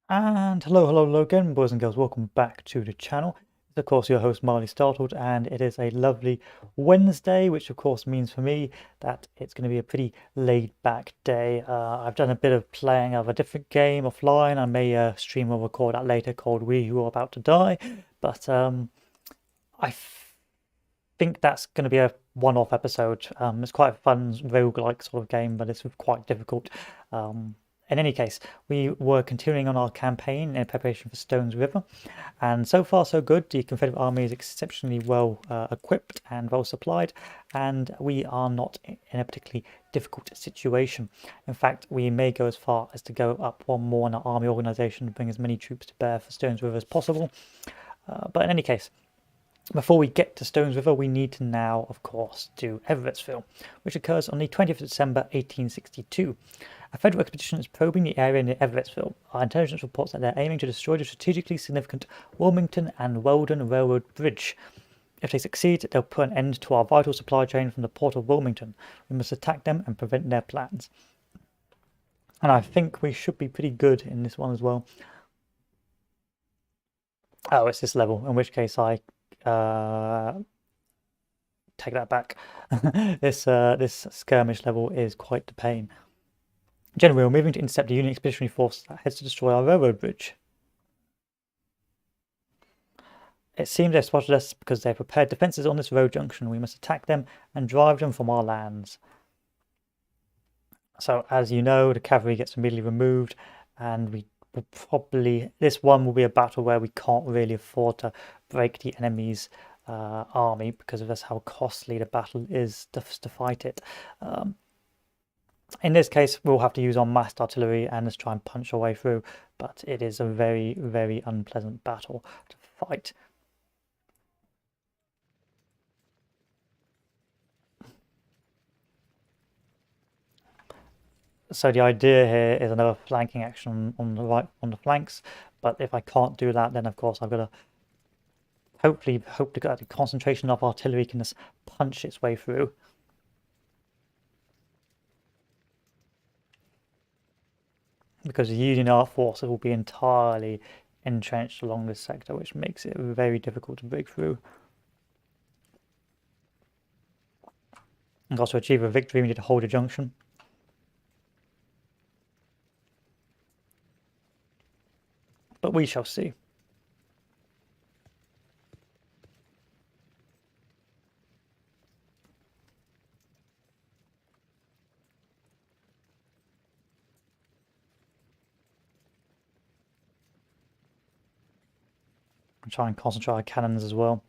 And hello again, boys and girls. Welcome back to the channel. It's of course your host Marley Startled, and it is a lovely Wednesday, which of course means for me that it's going to be a pretty laid-back day. I've done a bit of playing of a different game offline. I may stream or record that later, called We Who Are About to Die, but I think that's going to be a one-off episode. It's quite a fun roguelike sort of game, but it's quite difficult. In any case, we were continuing on our campaign in preparation for Stones River, and so far so good. The Confederate army is exceptionally well equipped and well supplied, and we are not in a particularly difficult situation. In fact, we may go as far as to go up one more in our army organization, bring as many troops to bear for Stones River as possible. But in any case, before we get to Stones River, we need to now, of course, do Everettsville, which occurs on the 20th of December 1862. A federal expedition is probing the area near Everettsville. Our intelligence reports that they're aiming to destroy the strategically significant Wilmington and Weldon Railroad Bridge. If they succeed, they'll put an end to our vital supply chain from the port of Wilmington. We must attack them and prevent their plans. And I think we should be pretty good in this one as well. Oh, it's this level, in which case I take that back. This skirmish level is quite the pain. Generally, we're moving to intercept the Union expeditionary force that heads to destroy our railroad bridge. It seems they've spotted us because they've prepared defences on this road junction. We must attack them and drive them from our lands. So, as you know, the cavalry gets immediately removed, and we will probably... This one will be a battle where we can't really afford to break the enemy's army because of how costly the battle is to fight it. In this case, we'll have to use our massed artillery and just try and punch our way through, but it is a very, very unpleasant battle to fight. So the idea here is another flanking action on the right, on the flanks, but if I can't do that, then of course I've got to hopefully hope to get the concentration of artillery can just punch its way through. Because the Union Armed Forces will be entirely entrenched along this sector, which makes it very difficult to break through. And also achieve a victory, we need to hold a junction. But we shall see. And try and concentrate our cannons as well.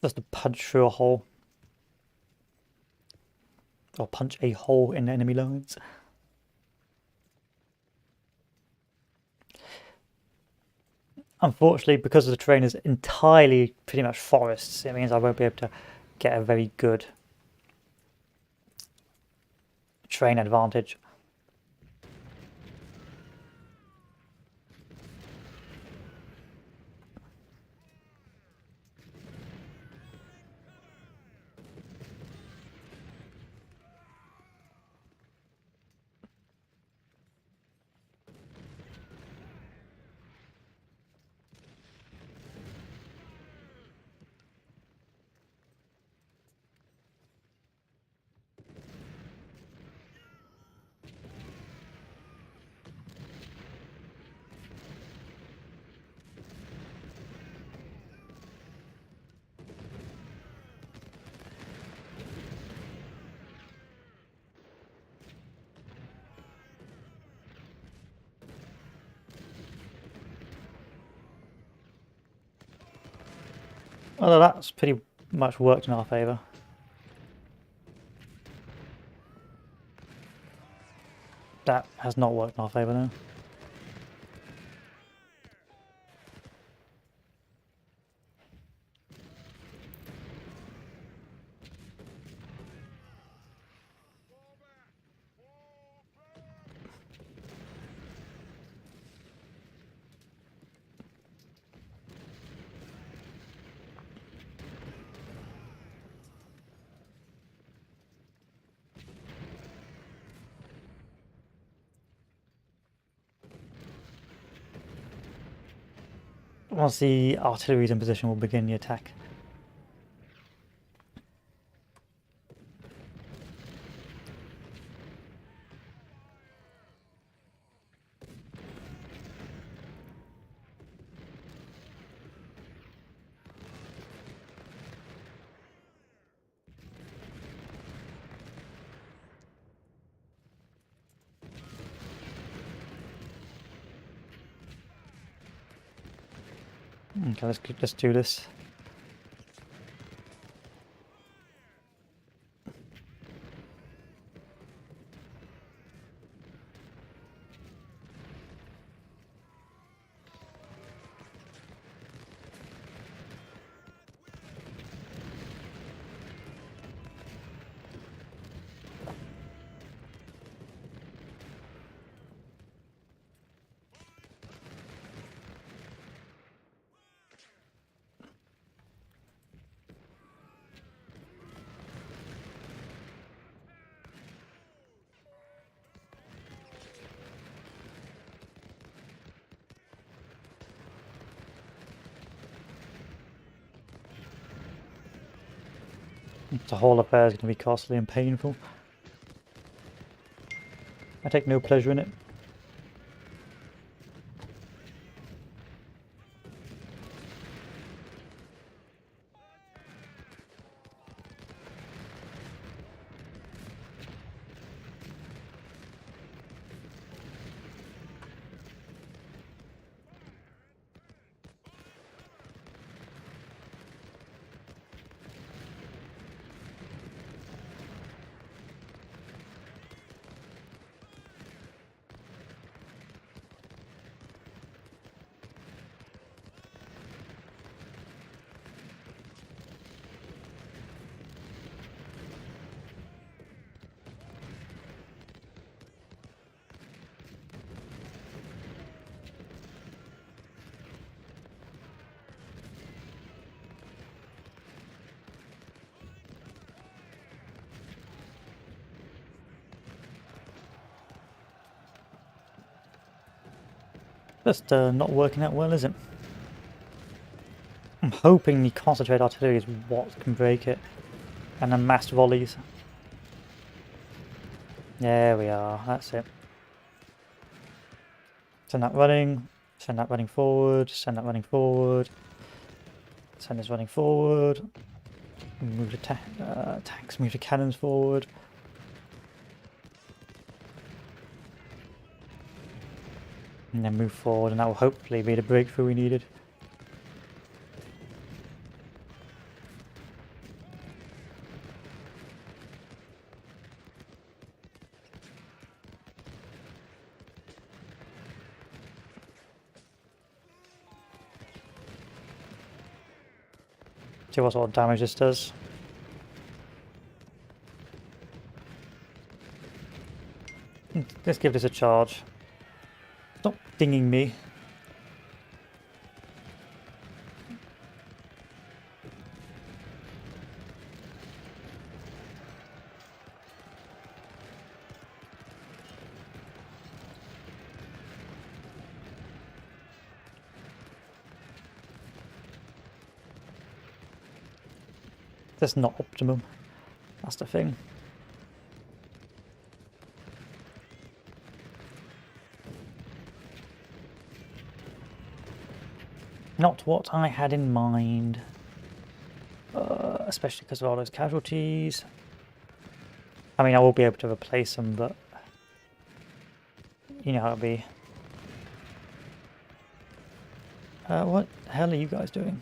Just to punch through a hole. Or punch a hole in the enemy lines. Unfortunately, because the terrain is entirely pretty much forests, it means I won't be able to get a very good terrain advantage. Well, that's pretty much worked in our favour. That has not worked in our favour now. Once the artillery is in position, we'll begin the attack. Okay, let's do this. The whole affair is going to be costly and painful. I take no pleasure in it. Just not working out well, is it? I'm hoping the concentrated artillery is what can break it. And then massed volleys. There we are, that's it. Send that running forward, send that running forward. Send this running forward. Move the tanks, move the cannons forward. And then move forward, and that will hopefully be the breakthrough we needed. See what sort of damage this does. Let's give this a charge. Stop dinging me. That's not optimum. That's the thing. Not what I had in mind. Especially because of all those casualties. I mean, I will be able to replace them, but you know how it'll be. What the hell are you guys doing?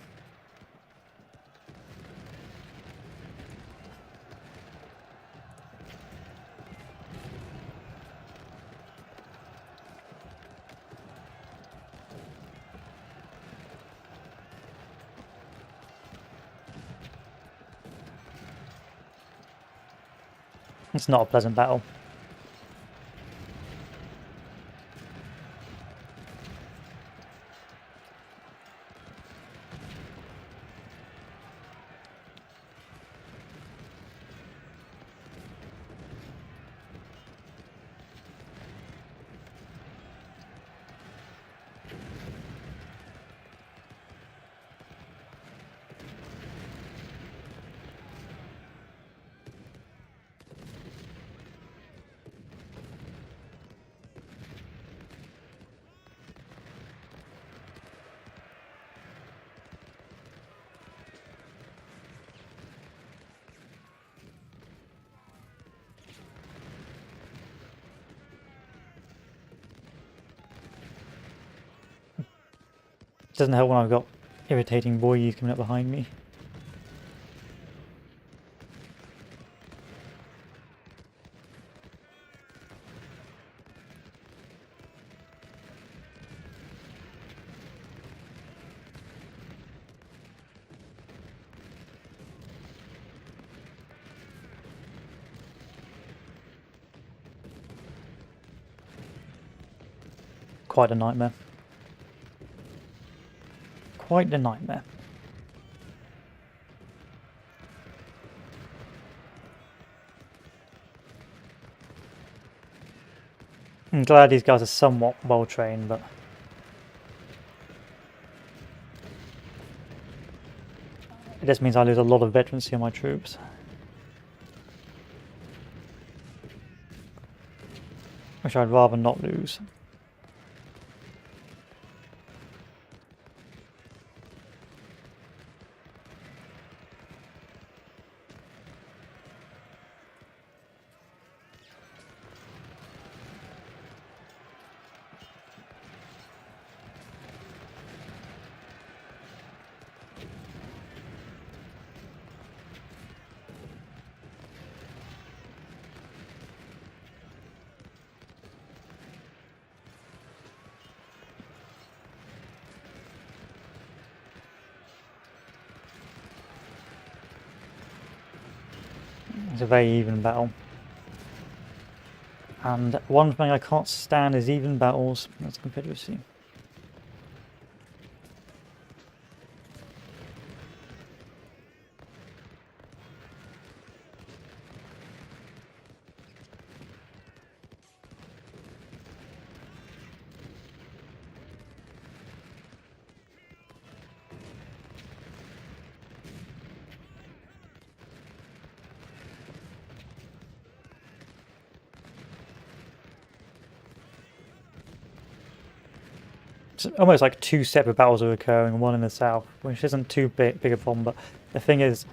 It's not a pleasant battle. Doesn't help when I've got irritating boys coming up behind me. Quite a nightmare. Quite a nightmare. I'm glad these guys are somewhat well trained, but it just means I lose a lot of veterancy on my troops. Which I'd rather not lose. It's a very even battle. And one thing I can't stand is even battles. That's Confederacy. It's almost like two separate battles are occurring, one in the south, which isn't too big a problem, but the thing is,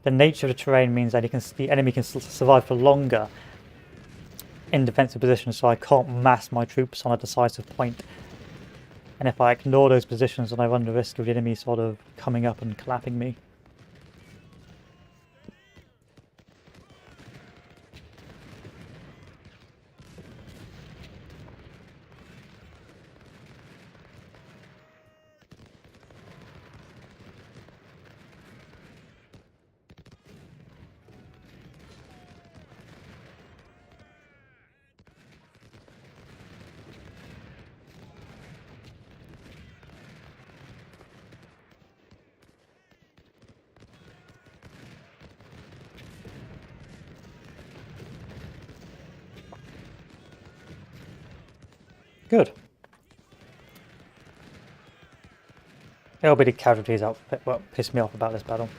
the nature of the terrain means that the enemy can survive for longer in defensive positions, so I can't mass my troops on a decisive point. And if I ignore those positions, then I run the risk of the enemy sort of coming up and clapping me. Good. It'll be the casualties that what piss me off about this battle.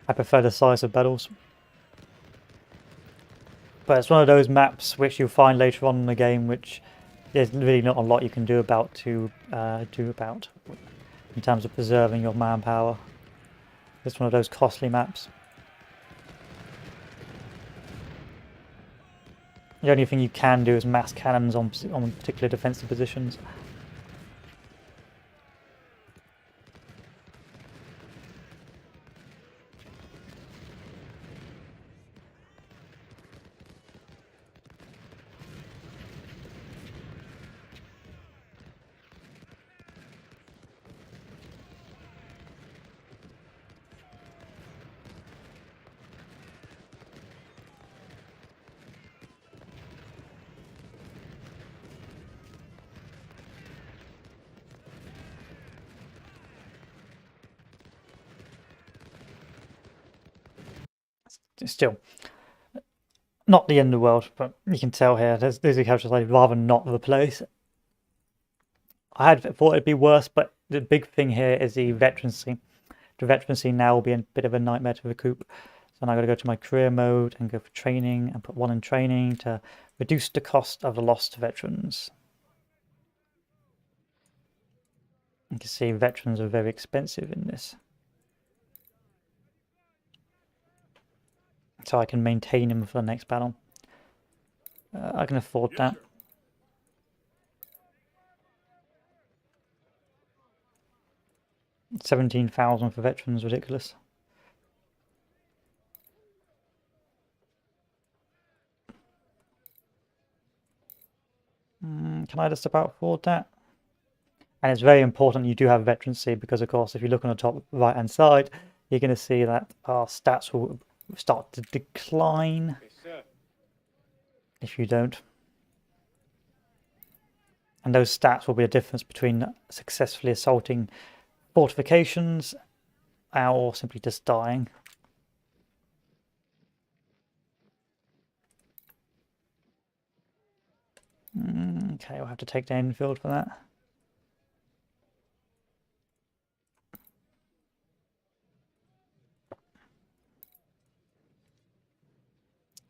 I prefer the size of battles. But it's one of those maps which you'll find later on in the game which there's really not a lot you can do about in terms of preserving your manpower. It's one of those costly maps. The only thing you can do is mass cannons on particular defensive positions. Still, not the end of the world, but you can tell here, there's a character I'd rather not replace. I had thought it'd be worse, but the big thing here is the veterancy. The veterancy now will be a bit of a nightmare to recoup. So now I've got to go to my career mode and go for training and put one in training to reduce the cost of the lost veterans. You can see veterans are very expensive in this. So I can maintain him for the next battle. I can afford that. 17,000 for veterans, ridiculous. Can I just about afford that? And it's very important you do have veterancy because, of course, if you look on the top right-hand side, you're going to see that our stats will start to decline if you don't. And those stats will be a difference between successfully assaulting fortifications or simply just dying. Okay, we'll have to take the Enfield for that.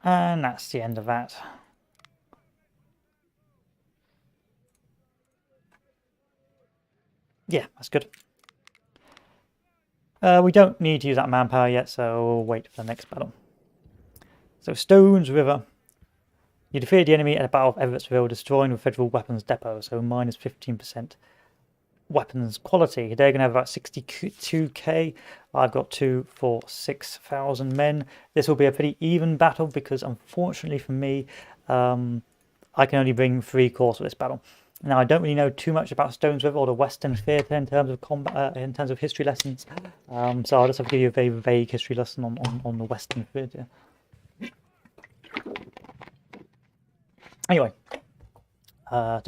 And that's the end of that. Yeah, that's good. We don't need to use that manpower yet, so we'll wait for the next battle. So Stones River. You defeated the enemy at the Battle of Everettsville, destroying the Federal Weapons Depot, so minus 15% weapons quality. They're going to have about 62k. I've got 2 for 6,000 men. This will be a pretty even battle because, unfortunately for me, I can only bring 3 corps for this battle. Now, I don't really know too much about Stones River or the Western Theatre in terms of combat, in terms of history lessons. So I'll just have to give you a very vague history lesson on the Western Theatre. Anyway, so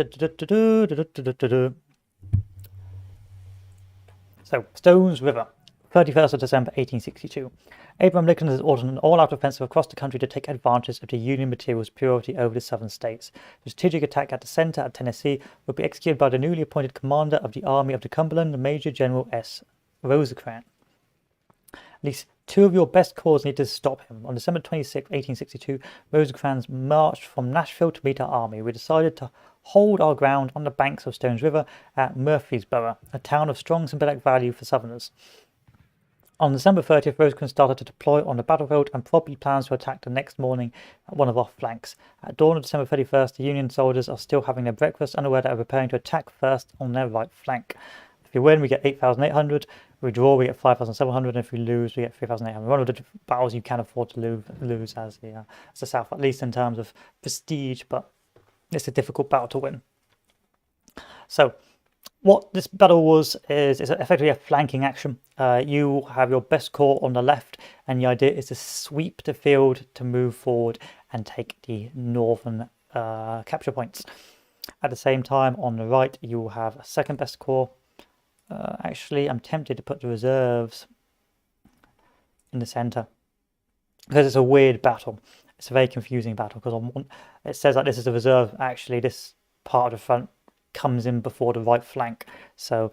Stones River, 31st of December 1862. Abraham Lincoln has ordered an all-out offensive across the country to take advantage of the Union material superiority over the southern states. The strategic attack at the center at Tennessee would be executed by the newly appointed commander of the Army of the Cumberland, Major General S. Rosecrans. At least 2 of your best corps needed to stop him. On December 26, 1862, Rosecrans marched from Nashville to meet our army. We decided to hold our ground on the banks of Stones River at Murfreesboro, a town of strong symbolic value for Southerners. On December 30th, Rosecrans started to deploy on the battlefield and probably plans to attack the next morning at one of our flanks. At dawn of December 31st, the Union soldiers are still having their breakfast, unaware that they are preparing to attack first on their right flank. If we win, we get 8,800. If we draw, we get 5,700. And if we lose, we get 3,800. One of the battles you can afford to lose as the South, at least in terms of prestige, but it's a difficult battle to win. So, what this battle was is effectively a flanking action. You have your best corps on the left, and the idea is to sweep the field to move forward and take the northern capture points. At the same time, on the right, you will have a second best corps. Actually, I'm tempted to put the reserves in the center because it's a weird battle. It's a very confusing battle because it says that this is a reserve. Actually, this part of the front comes in before the right flank. So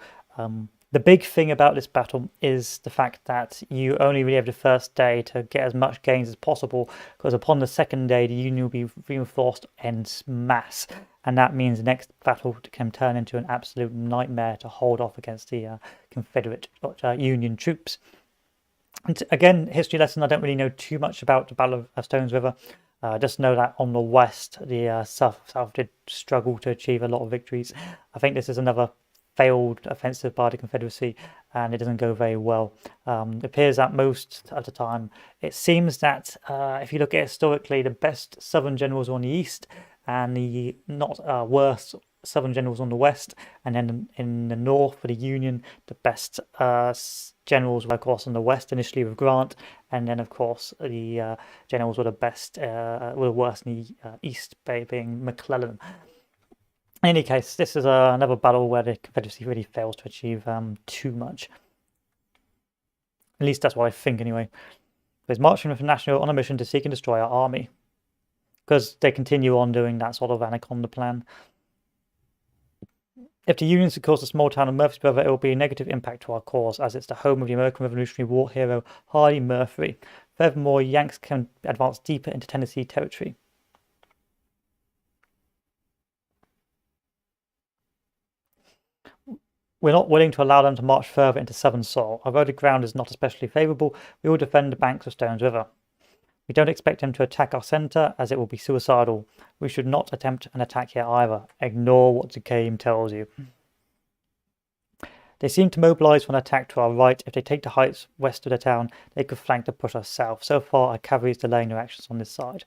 the big thing about this battle is the fact that you only really have the first day to get as much gains as possible, because upon the second day the Union will be reinforced en masse, and that means the next battle can turn into an absolute nightmare to hold off against the Confederate Union troops. And again, history lesson, I don't really know too much about the Battle of Stones River. Just know that on the west, the South did struggle to achieve a lot of victories. I think this is another failed offensive by the Confederacy, and it doesn't go very well. It appears that most of the time, it seems that if you look at it historically, the best Southern generals were on the east, and the not worst Southern generals on the west, and then in the north for the Union, the best generals were of course on the west initially with Grant, and then of course the generals were the best, were the worst in the east, being McClellan. In any case, this is another battle where the Confederacy really fails to achieve too much. At least that's what I think anyway. It's marching with National on a mission to seek and destroy our army, because they continue on doing that sort of anaconda plan. If the Union secures the small town of Murfreesboro, it will be a negative impact to our cause, as it's the home of the American Revolutionary War hero Hardy Murphy. Furthermore, Yanks can advance deeper into Tennessee territory. We're not willing to allow them to march further into southern soil. Although the ground is not especially favourable, we will defend the banks of Stones River. We don't expect them to attack our centre, as it will be suicidal. We should not attempt an attack here either. Ignore what the game tells you. They seem to mobilise for an attack to our right. If they take the heights west of the town, they could flank to push us south. So far, our cavalry is delaying their actions on this side.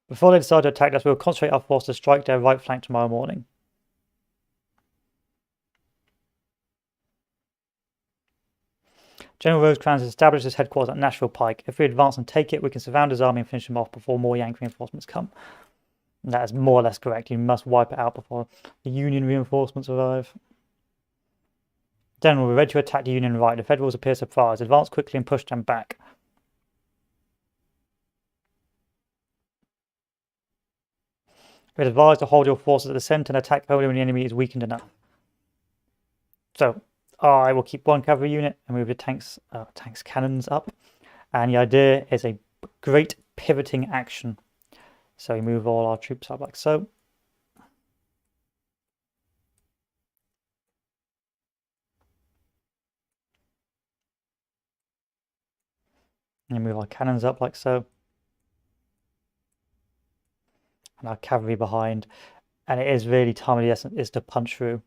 Before they decide to attack us, we will concentrate our force to strike their right flank tomorrow morning. General Rosecrans has established his headquarters at Nashville Pike. If we advance and take it, we can surround his army and finish him off before more Yankee reinforcements come. And that is more or less correct. You must wipe it out before the Union reinforcements arrive. General, we're ready to attack the Union right. The Federals appear surprised. Advance quickly and push them back. We're advised to hold your forces at the centre and attack only when the enemy is weakened enough. So, I will keep one cavalry unit and move the tanks cannons up. And the idea is a great pivoting action. So we move all our troops up like so. And move our cannons up like so. And our cavalry behind. And it is really time of the essence is to punch through.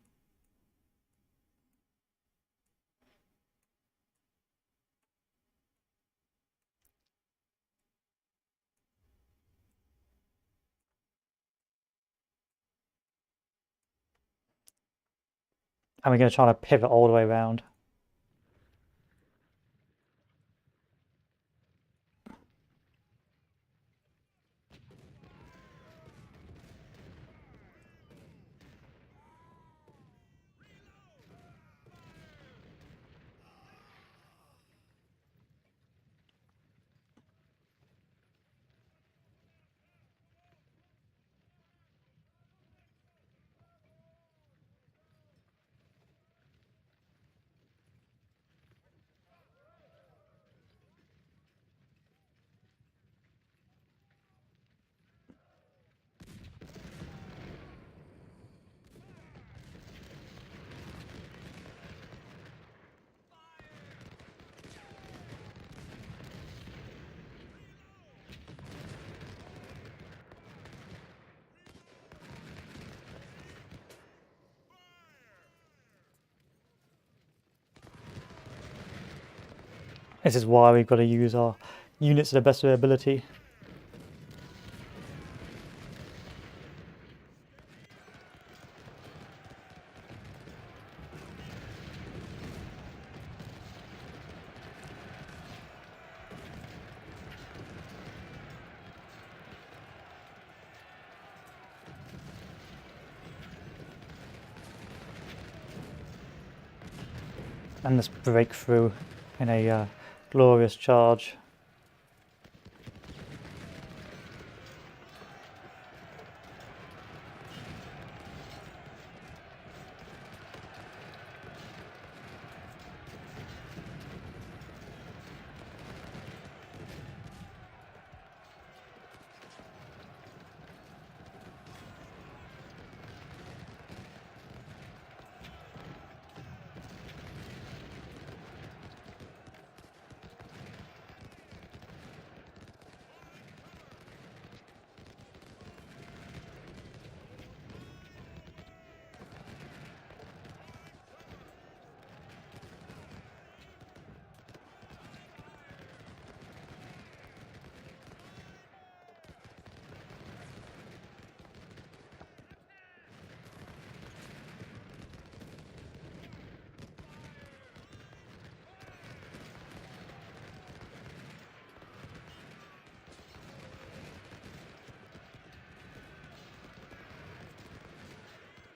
And we're going to try to pivot all the way around. This is why we've got to use our units to the best of their ability. And let's break through in a glorious charge.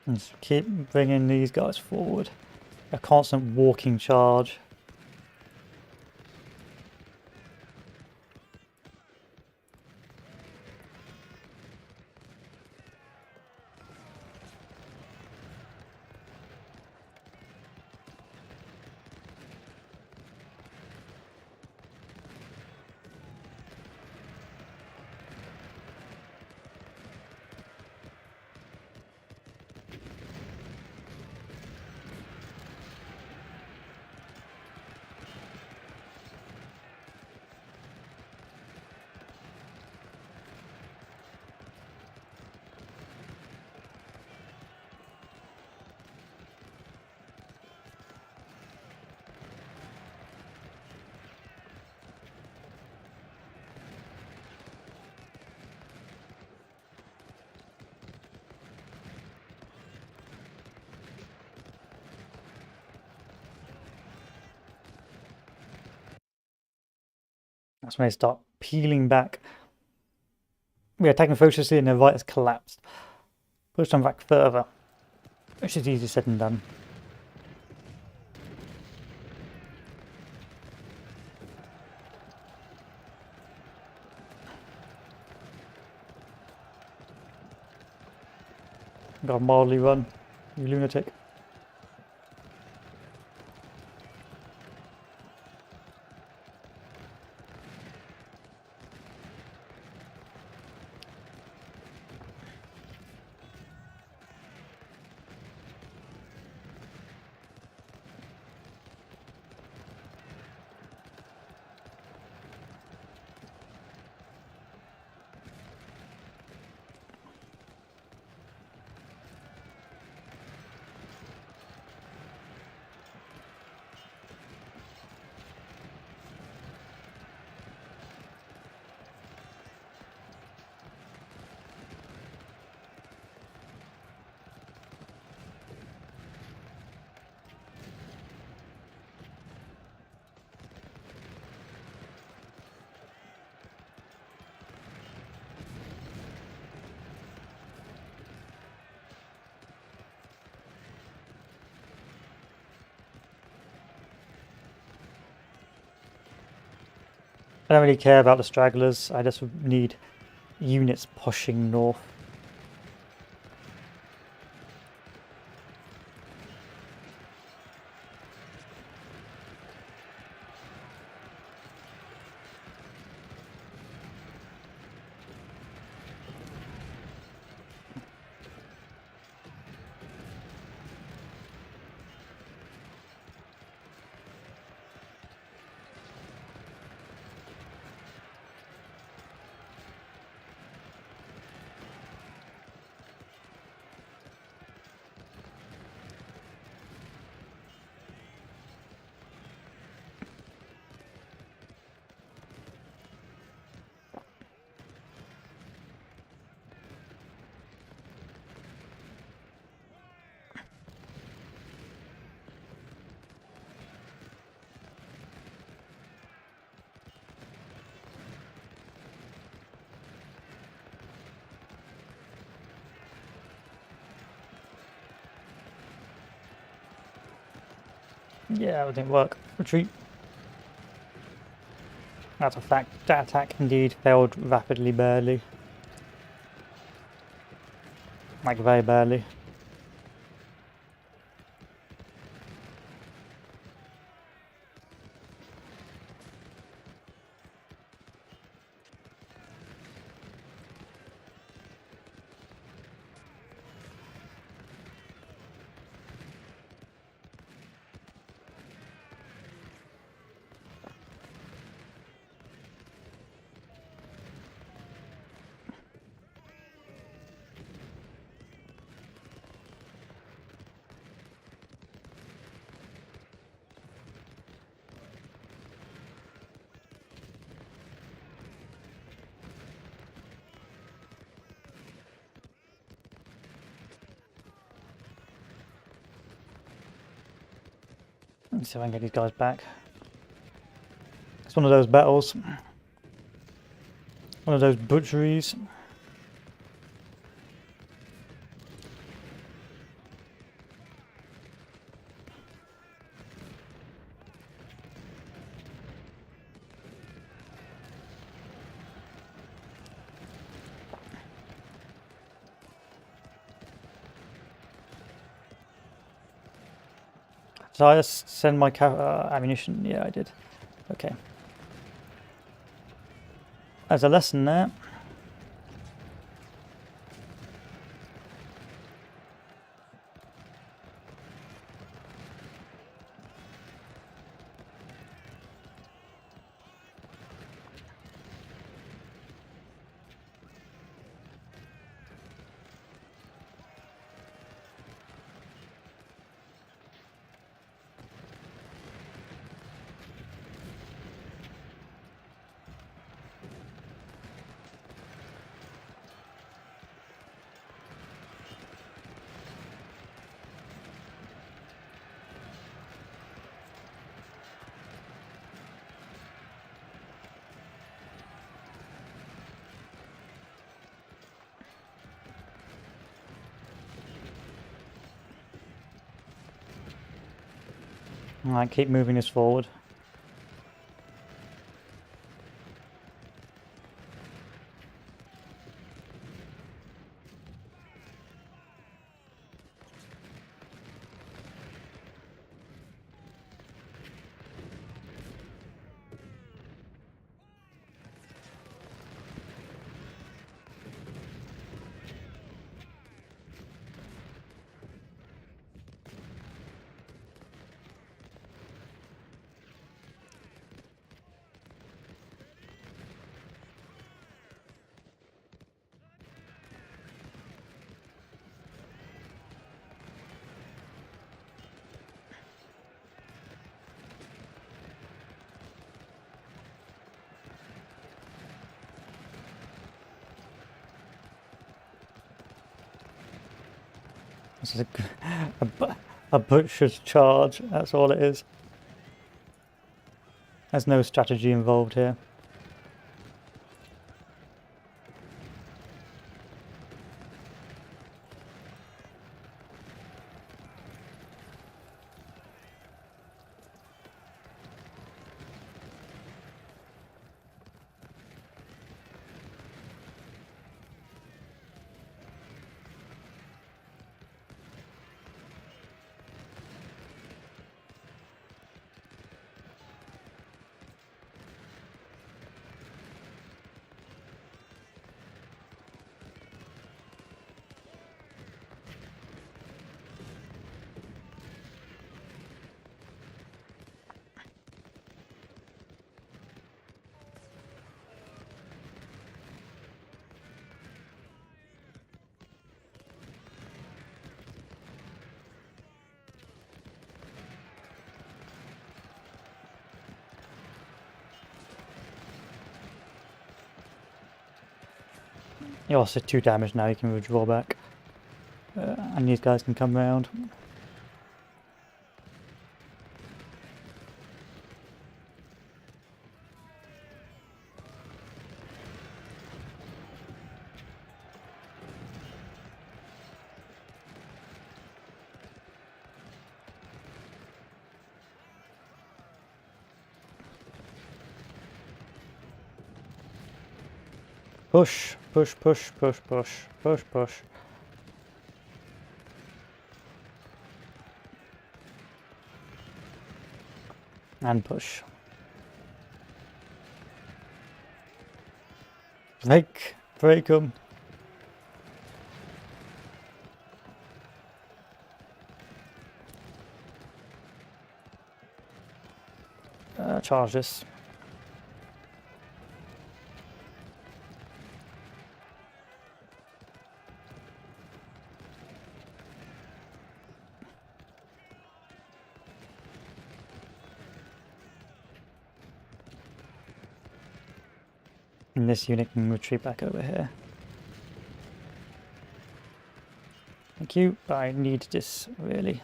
And just keep bringing these guys forward. A constant walking charge. That's when they start peeling back. We are attacking ferociously and their right has collapsed. Push them back further, which is easier said than done. Gotta mildly run, you lunatic. I don't really care about the stragglers, I just need units pushing north. Yeah, that didn't work. Retreat. That's a fact. That attack indeed failed rapidly, barely. Like, very barely. Let's see if I can get these guys back. It's one of those battles. One of those butcheries. Did I just send my ammunition? Yeah, I did. Okay. There's a lesson there. Alright, keep moving this forward. This is a butcher's charge, that's all it is. There's no strategy involved here. You're also 2 damage now, you can withdraw back. And these guys can come round. Push, push, push, push, push, push, push. And push. Break them. Charge this. And this unit can retreat back over here. Thank you, but I need this really.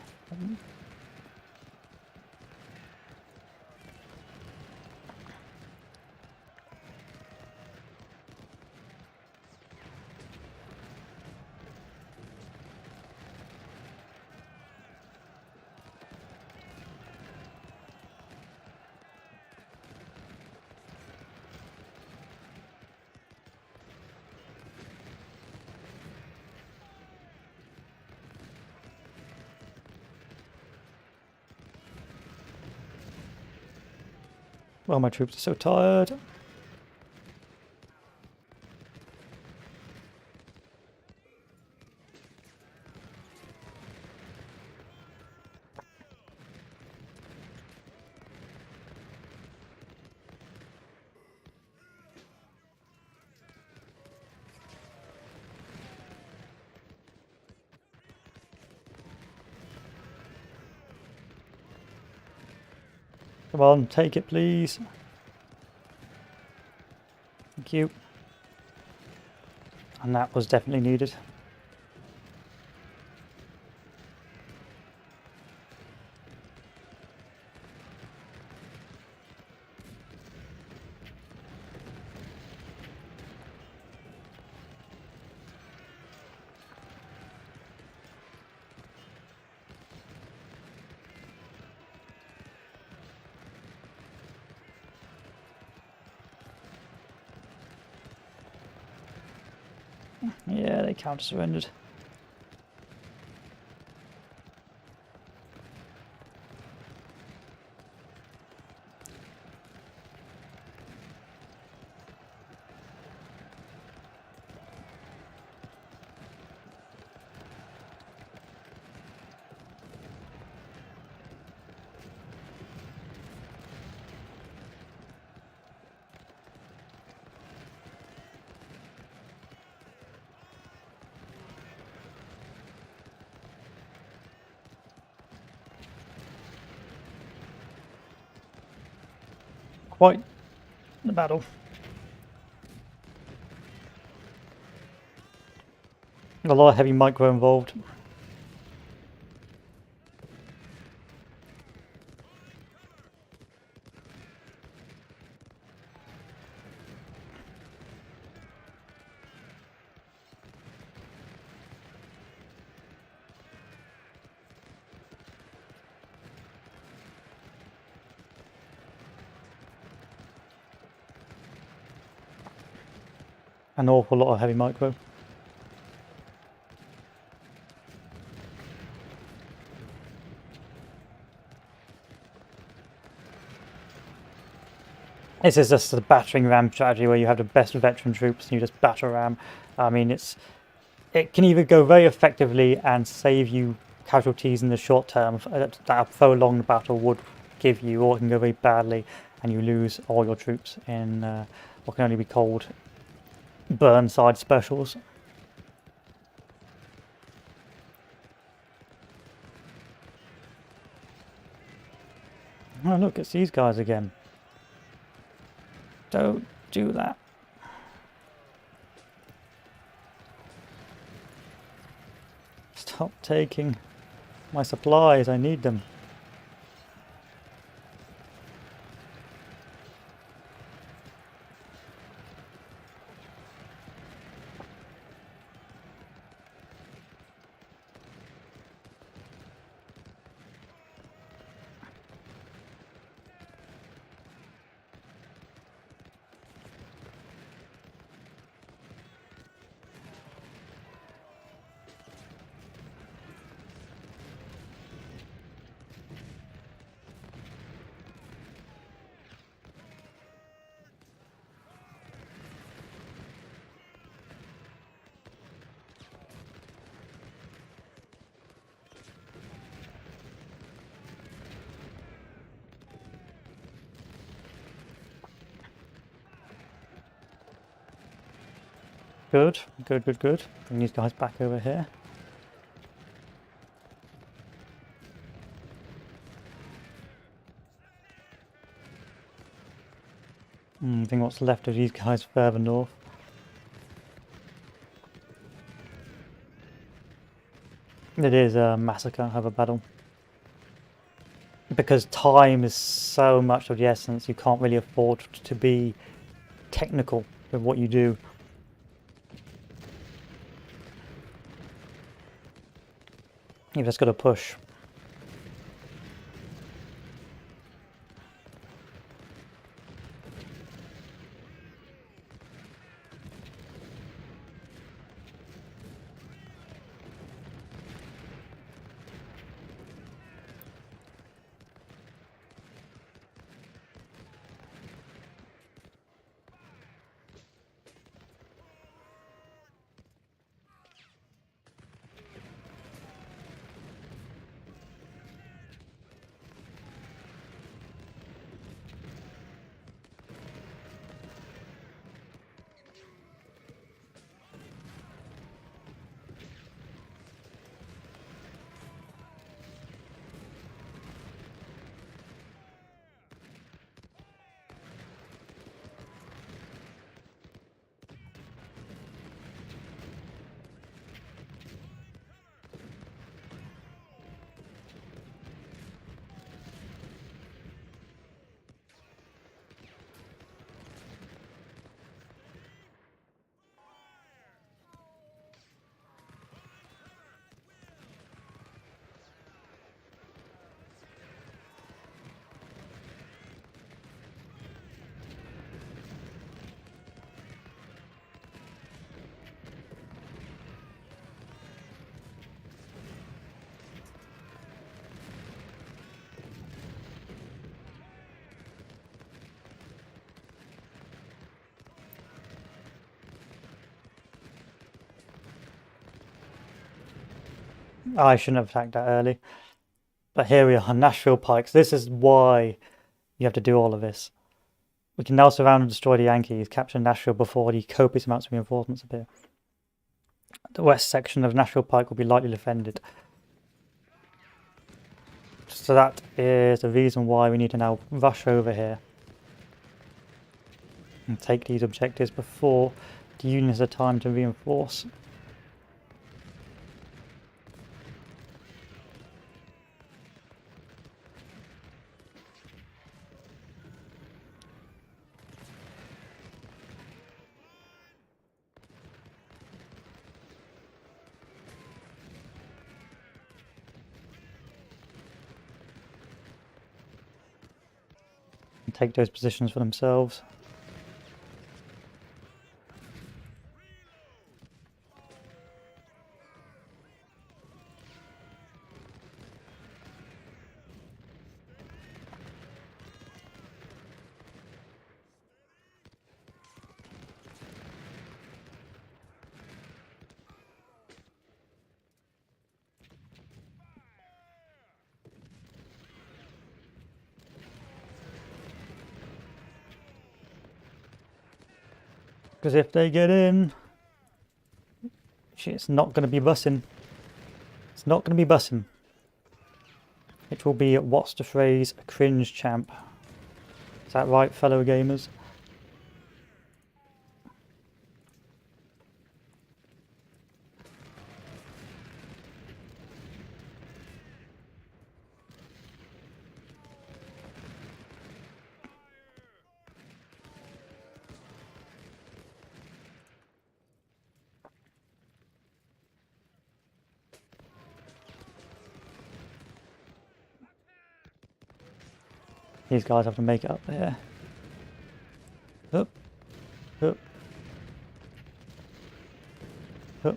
Oh, my troops are so tired. Come on, take it please. Thank you. And that was definitely needed. Yeah, they counter-surrendered. Quite the battle. A lot of heavy micro involved. An awful lot of heavy micro. This is just the battering ram strategy where you have the best veteran troops and you just batter ram. I mean, it can either go very effectively and save you casualties in the short term that a prolonged battle would give you, or it can go very badly and you lose all your troops in what can only be called Burnside specials. Oh look, it's these guys again. Don't do that. Stop taking my supplies, I need them. Good, good, good, good. Bring these guys back over here. I think what's left of these guys further north. It is a massacre of a battle. Because time is so much of the essence, you can't really afford to be technical with what you do. You've just got to push. I shouldn't have attacked that early. But here we are, Nashville Pikes. This is why you have to do all of this. We can now surround and destroy the Yankees, capture Nashville before the copious amounts of reinforcements appear. The west section of Nashville Pike will be lightly defended. So that is the reason why we need to now rush over here and take these objectives before the Union has the time to reinforce. And take those positions for themselves. Because if they get in, it's not going to be bussing. It's not going to be bussing. It will be, what's the phrase, a cringe champ. Is that right, fellow gamers? These guys have to make it up there. Up, up, up.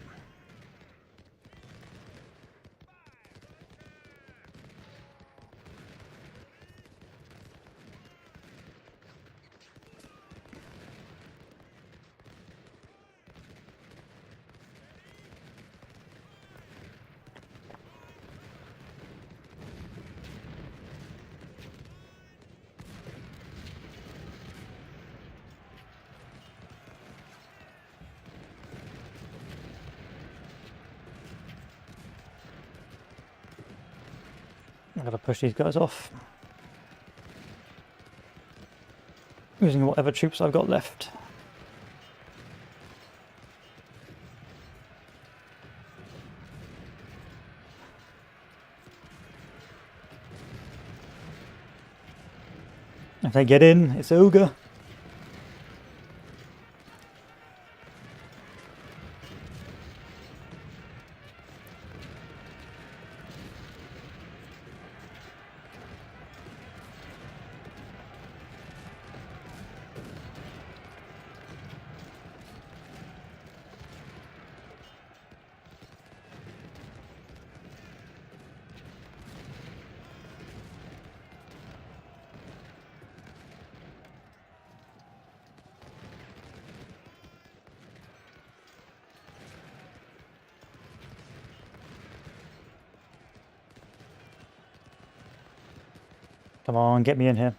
I've got to push these guys off. Using whatever troops I've got left. If they get in, it's ogre. Come on, get me in here.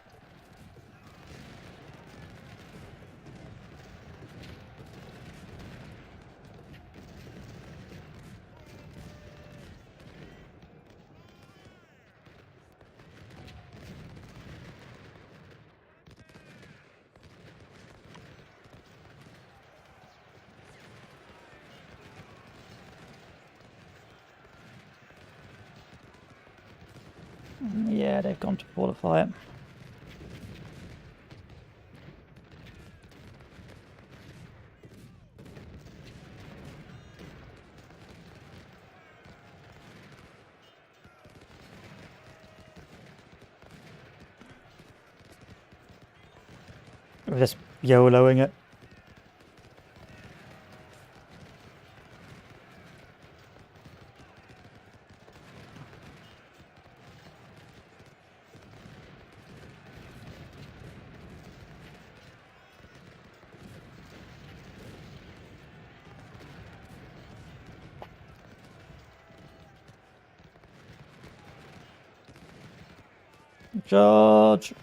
Yeah, they've gone to fortify it. We're just YOLOing it. Charge!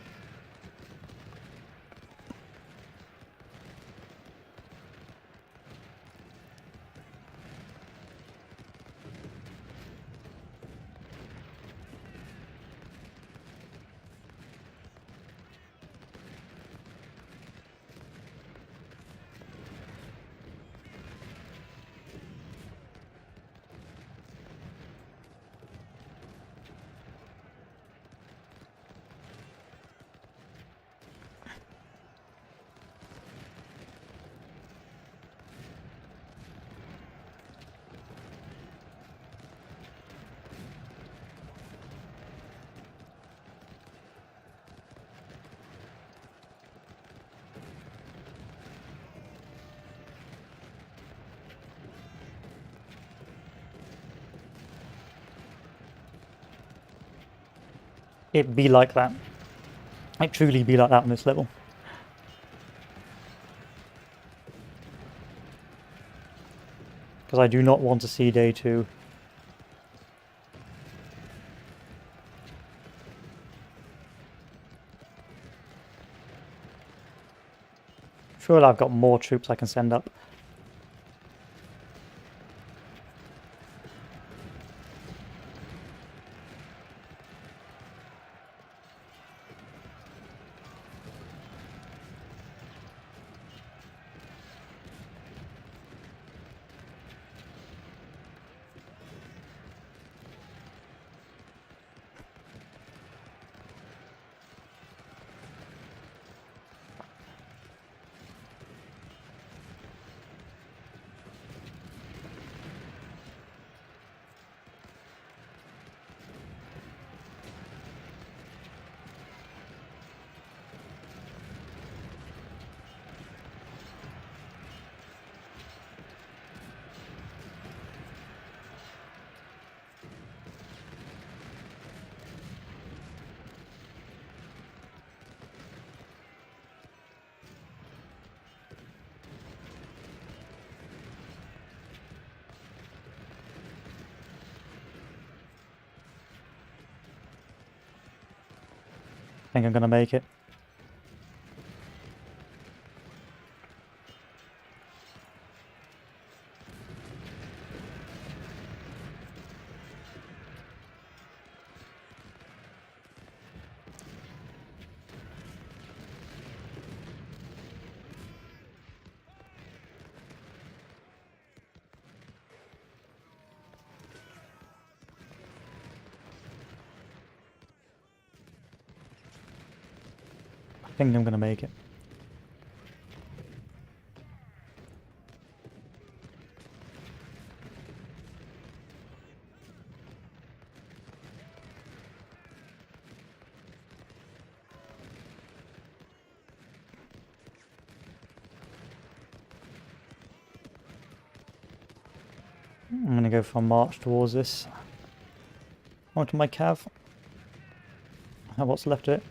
It be like that. It truly be like that on this level. Because I do not want to see day 2. Sure, I've got more troops I can send up. I think I'm going to make it. I think I'm going to make it. I'm going to go for a march towards this. Onto my cav. What's left of it?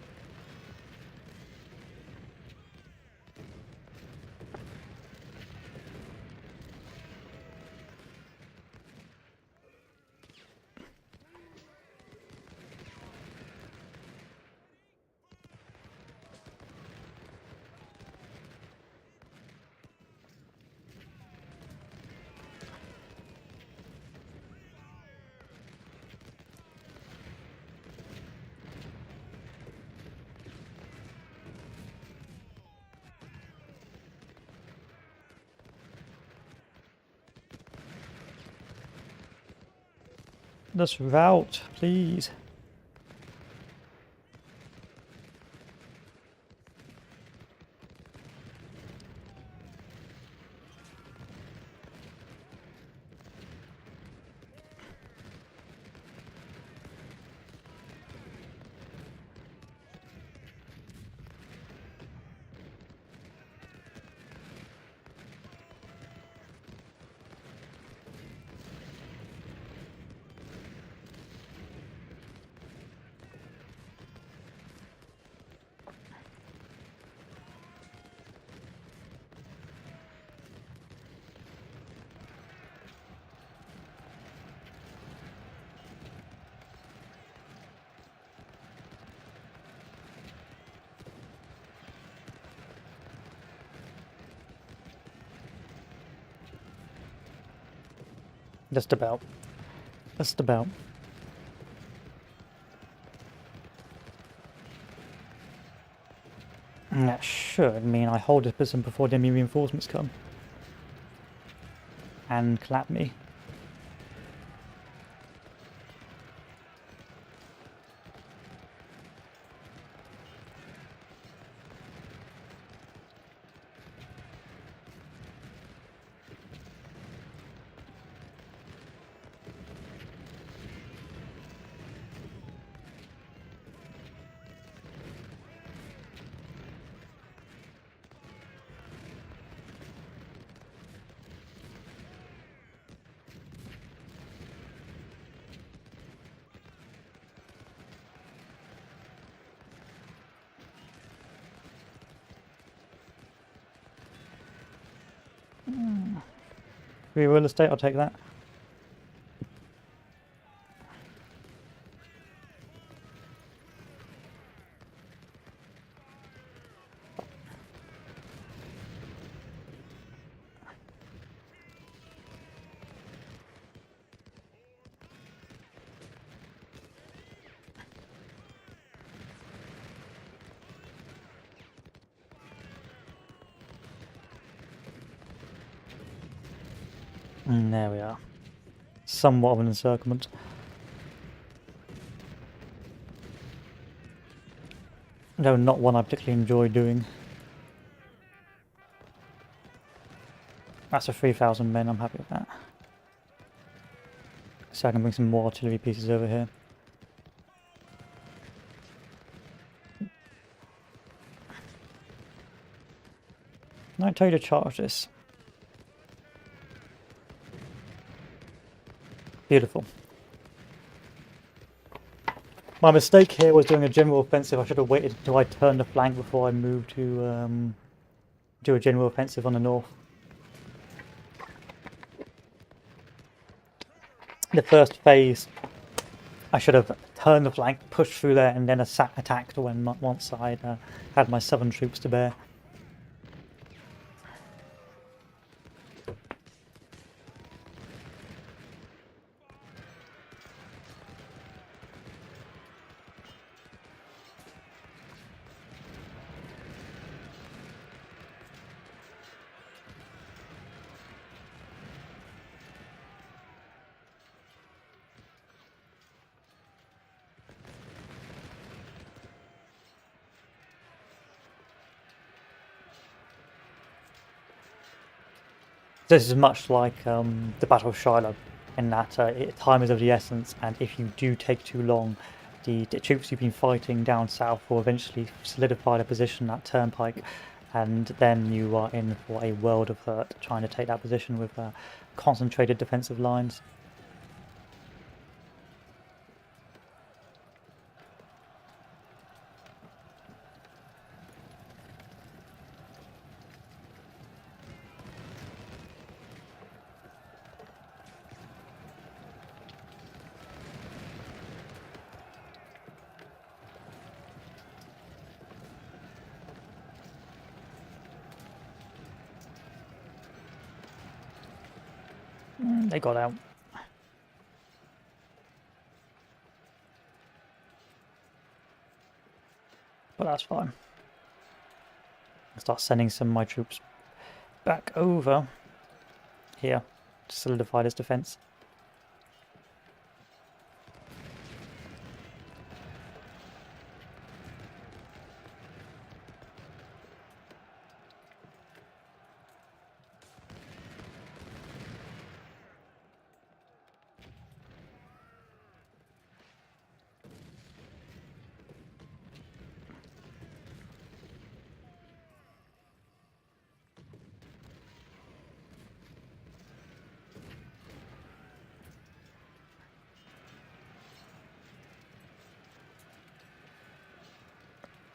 This route, please. Just about. Just about. And that should mean I hold this position before the enemy reinforcements come. And clap me. Free real estate, I'll take that. And there we are. Somewhat of an encirclement. No, not one I particularly enjoy doing. That's a 3,000 men, I'm happy with that. So I can bring some more artillery pieces over here. Can I tell you to charge this? Beautiful. My mistake here was doing a general offensive. I should have waited until I turned the flank before I moved to do a general offensive on the north. The first phase, I should have turned the flank, pushed through there, and then attacked when once I had my southern troops to bear. This is much like the Battle of Shiloh, in that time is of the essence, and if you do take too long, the troops you've been fighting down south will eventually solidify their position at Turnpike, and then you are in for a world of hurt trying to take that position with concentrated defensive lines. They got out. But that's fine. I'll start sending some of my troops back over here to solidify this defense.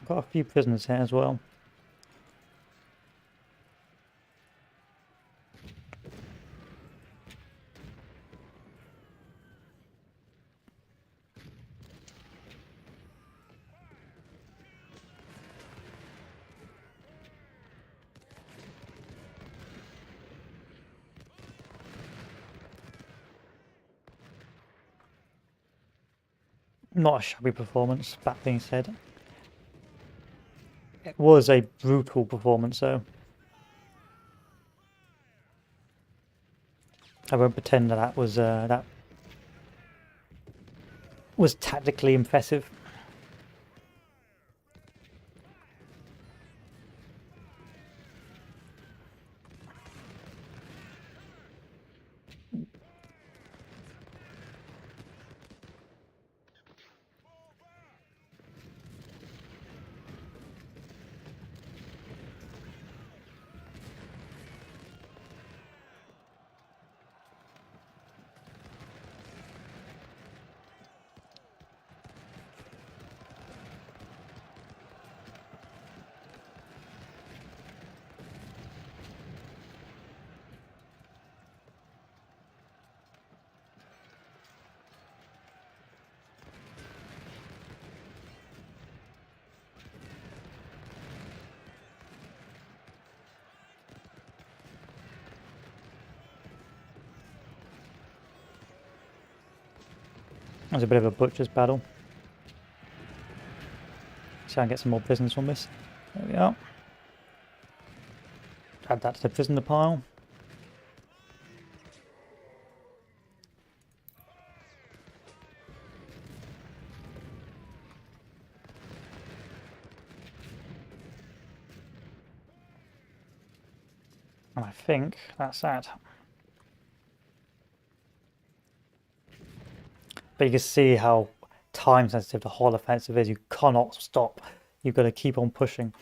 Got a few prisoners here as well. Not a shabby performance, that being said. It was a brutal performance, though. I won't pretend that was tactically impressive. It was a bit of a butcher's battle. See, I can get some more prisoners from this. There we are. Add that to the prisoner pile. And I think that's that. But you can see how time sensitive the whole offensive is. You cannot stop. You've got to keep on pushing.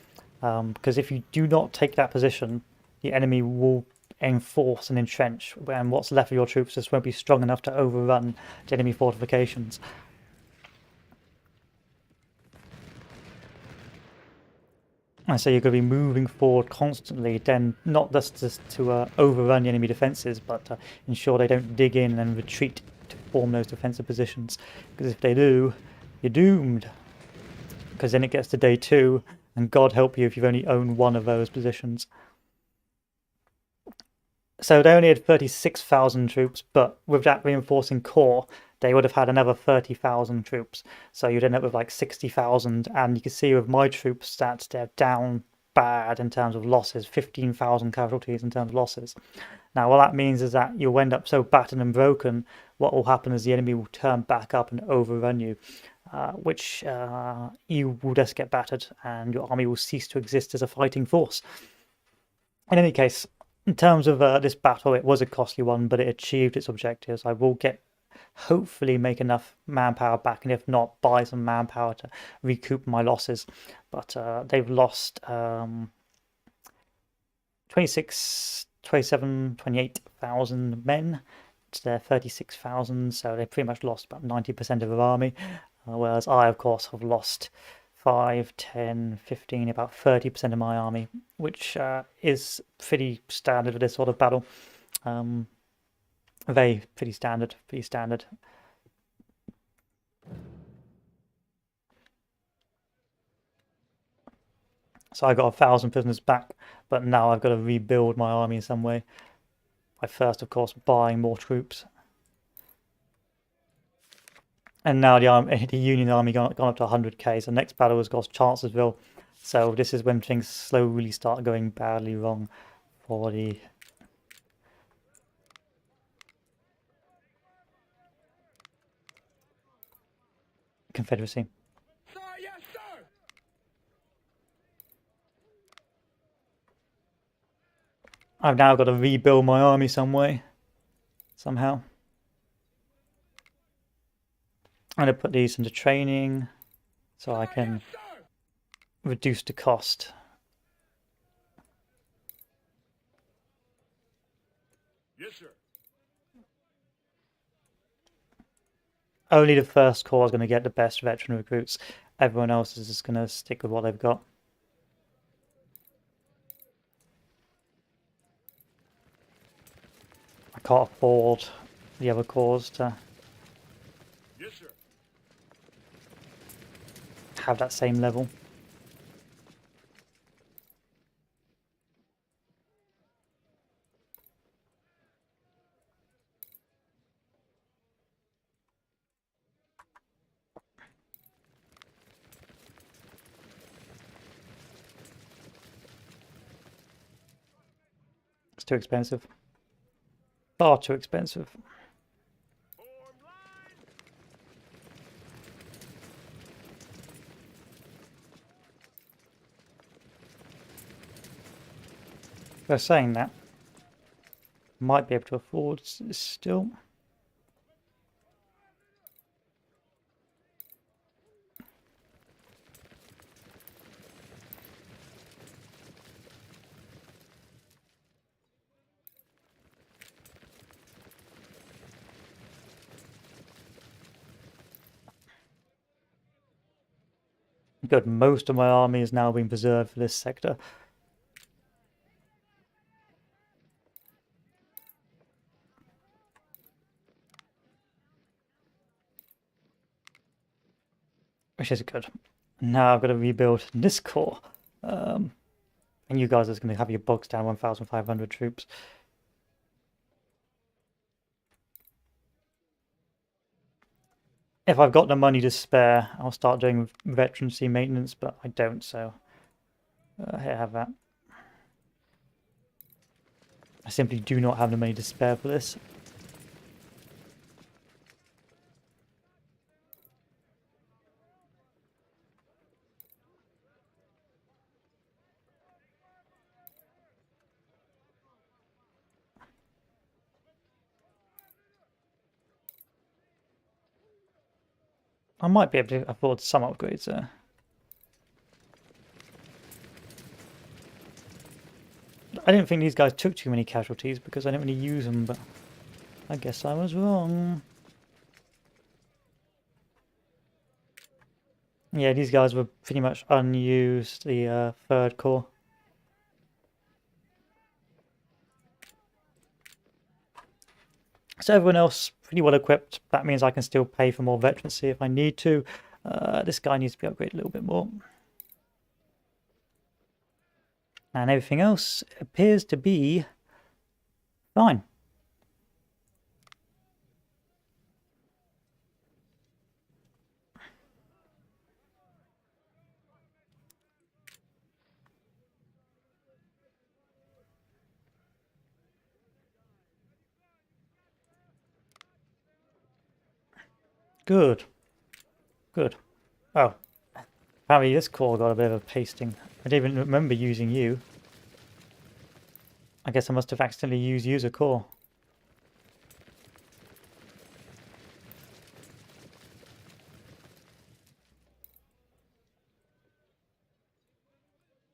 Because if you do not take that position, the enemy will enforce and entrench, and what's left of your troops just won't be strong enough to overrun the enemy fortifications. And so you're going to be moving forward constantly, then not just to overrun the enemy defences, but ensure they don't dig in and retreat to form those defensive positions. Because if they do, you're doomed. Because then it gets to day 2, and God help you if you've only owned one of those positions. So they only had 36,000 troops, but with that reinforcing corps, they would have had another 30,000 troops. So you'd end up with like 60,000. And you can see with my troop stats, they're down bad in terms of losses, 15,000 casualties in terms of losses. Now, what that means is that you'll end up so battered and broken, what will happen is the enemy will turn back up and overrun you, which you will just get battered and your army will cease to exist as a fighting force. In any case, in terms of this battle, it was a costly one, but it achieved its objectives. I will hopefully make enough manpower back, and if not, buy some manpower to recoup my losses. But they've lost 26, 27, 28,000 men to their 36,000, so they pretty much lost about 90% of their army, whereas I, of course, have lost 5, 10, 15, about 30% of my army, which is pretty standard for this sort of battle. Pretty standard. So I got 1,000 prisoners back, but now I've got to rebuild my army in some way. By first, of course, buying more troops. And now the Union army gone up to 100k. So next battle is got Chancellorsville. So this is when things slowly start going badly wrong for the Confederacy. Sir, yes, sir. I've now got to rebuild my army some way, somehow. I'm going to put these into training so I can reduce the cost. Yes, sir. Only the first corps is going to get the best veteran recruits. Everyone else is just going to stick with what they've got. I can't afford the other corps to Yes, sir. have that same level. too expensive. Far too expensive. They're saying that. Might be able to afford this still. Good, most of my army is now being preserved for this sector. Which is good. Now I've got to rebuild this core. And you guys are going to have your bogs down 1,500 troops. If I've got the money to spare, I'll start doing veterancy maintenance, but I don't, so here, have that. I simply do not have the money to spare for this. I might be able to afford some upgrades there. I didn't think these guys took too many casualties because I didn't really use them, but I guess I was wrong. Yeah, these guys were pretty much unused, the third corps. So everyone else pretty well equipped. That means I can still pay for more veterancy if I need to. This guy needs to be upgraded a little bit more. And everything else appears to be fine. Good. Good. Oh. Apparently this core got a bit of a pasting. I didn't even remember using you. I guess I must have accidentally used user core.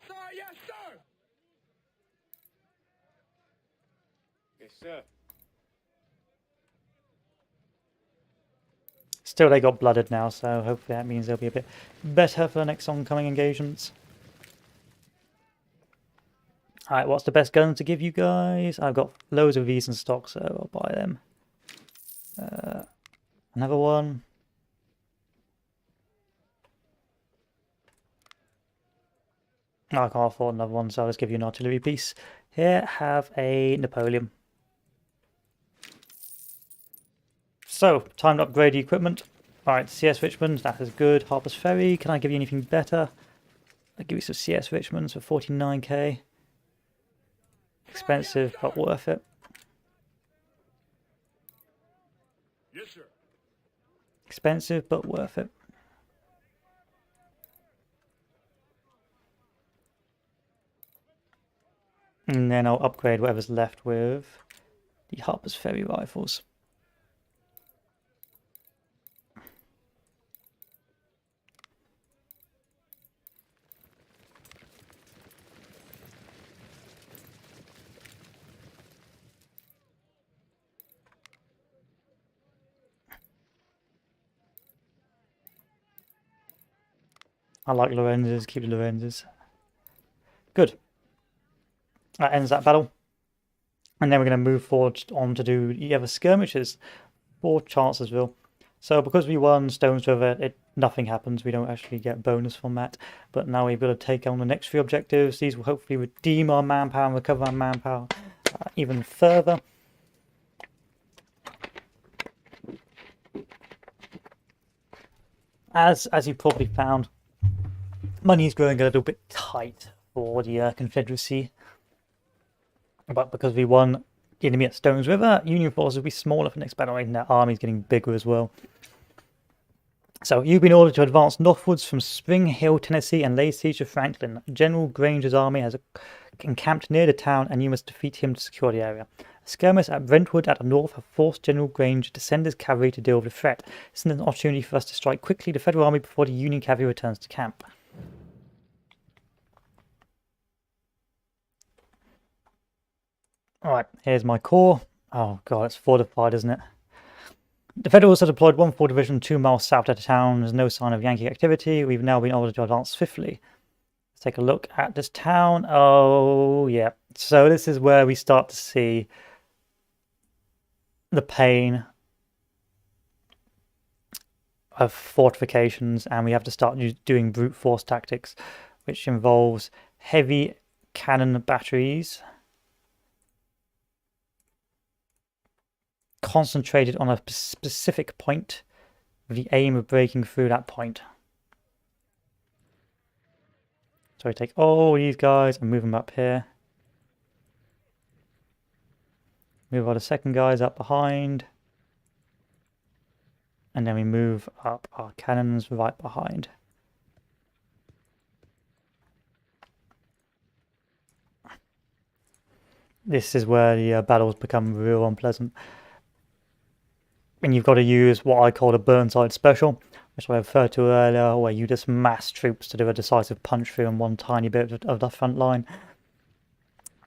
Sir, yes, sir! Yes, sir. Still, they got blooded now, so hopefully that means they'll be a bit better for the next oncoming engagements. Alright, what's the best gun to give you guys? I've got loads of these in stock, so I'll buy them. Another one. I can't afford another one, so I'll just give you an artillery piece. Here, have a Napoleon. So, time to upgrade the equipment. Alright, CS Richmond, that is good. Harper's Ferry, can I give you anything better? I'll give you some CS Richmonds for 49k. Expensive, but worth it. Yes, sir. Expensive, but worth it. And then I'll upgrade whatever's left with the Harper's Ferry rifles. I like Lorenzes, keep the Lorenzes. Good. That ends that battle. And then we're going to move forward on to do the other skirmishes for Chancellorsville. So because we won Stones River, nothing happens. We don't actually get bonus from that. But now we've got to take on the next three objectives. These will hopefully redeem our manpower and recover our manpower even further. As you probably found, money is growing a little bit tight for the Confederacy. But because we won the enemy at Stones River, Union forces will be smaller for the next battle, and their army's getting bigger as well. So you've been ordered to advance northwards from Spring Hill, Tennessee, and lay siege to Franklin. General Granger's army has encamped near the town, and you must defeat him to secure the area. Skirmishers at Brentwood at the north have forced General Granger to send his cavalry to deal with the threat. This is an opportunity for us to strike quickly the Federal army before the Union cavalry returns to camp. Alright, here's my corps. Oh god, it's fortified, isn't it? The Federals have deployed 1/4 Division 2 miles south of the town. There's no sign of Yankee activity. We've now been ordered to advance swiftly. Let's take a look at this town. Oh, yeah. So this is where we start to see the pain of fortifications, and we have to start doing brute force tactics, which involves heavy cannon batteries concentrated on a specific point with the aim of breaking through that point. So we take all these guys and move them up here. Move all the second guys up behind. And then we move up our cannons right behind. This is where the battles become real unpleasant. And you've got to use what I call a Burnside special, which I referred to earlier, where you just mass troops to do a decisive punch through in one tiny bit of the front line.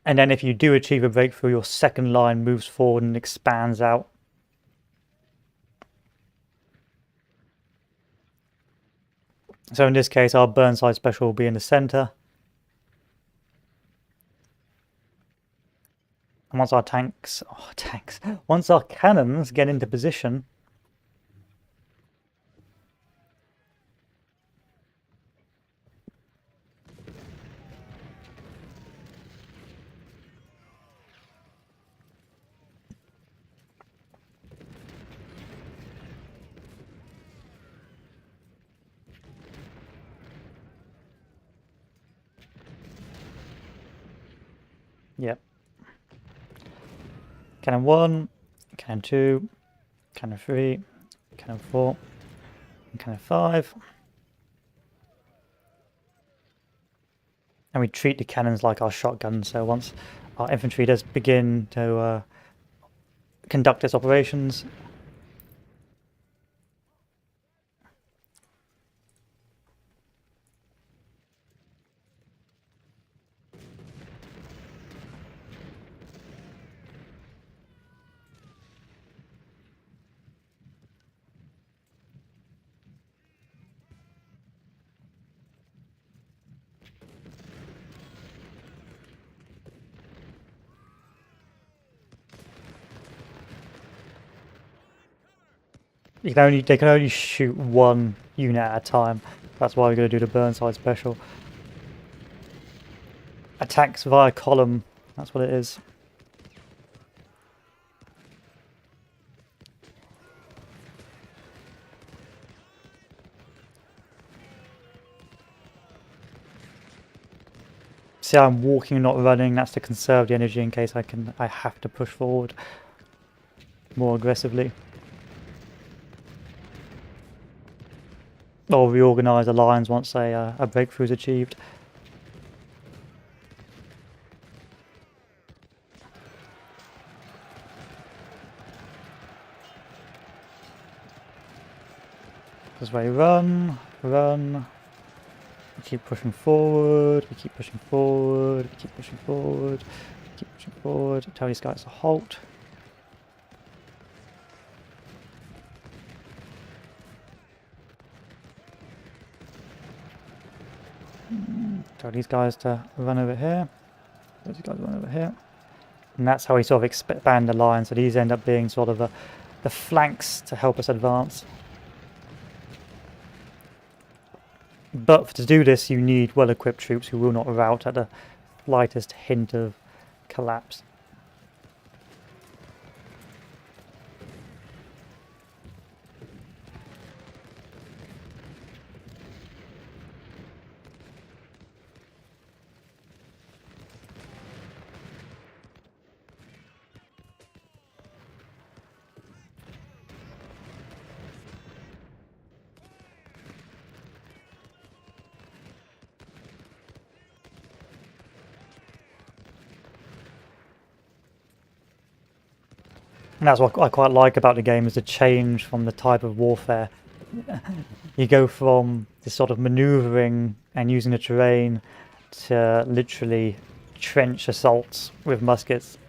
And then if you do achieve a breakthrough, your second line moves forward and expands out. So in this case, our Burnside special will be in the center. And once our once our cannons get into position, yep. Cannon 1, Cannon 2, Cannon 3, Cannon 4, and Cannon 5. And we treat the cannons like our shotguns, so once our infantry does begin to conduct its operations, they can only shoot one unit at a time. That's why we're going to do the Burnside special. Attacks via column, that's what it is. See how I'm walking and not running? That's to conserve the energy in case I have to push forward more aggressively. Or reorganize the lines once a breakthrough is achieved. This way, run. We keep pushing forward, we keep pushing forward, we keep pushing forward, we keep pushing forward. Tell these guys to halt. Tell these guys to run over here. These guys run over here. And that's how we sort of expand the line, so these end up being sort of the flanks to help us advance. But to do this, you need well-equipped troops who will not rout at the slightest hint of collapse. And that's what I quite like about the game, is the change from the type of warfare. You go from this sort of maneuvering and using the terrain to literally trench assaults with muskets.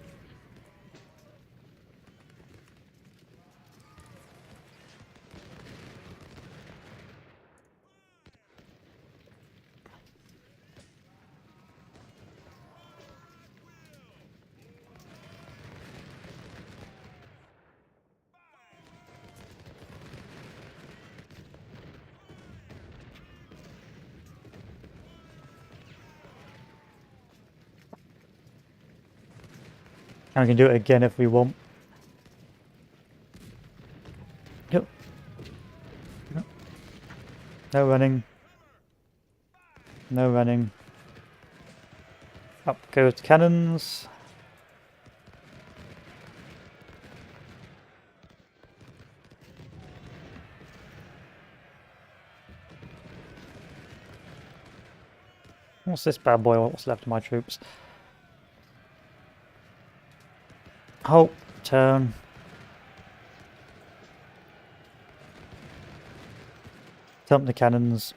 And we can do it again if we want. Yep. No running. No running. Up goes the cannons. What's this bad boy? What's left of my troops? Halt. Turn. Dump the cannons.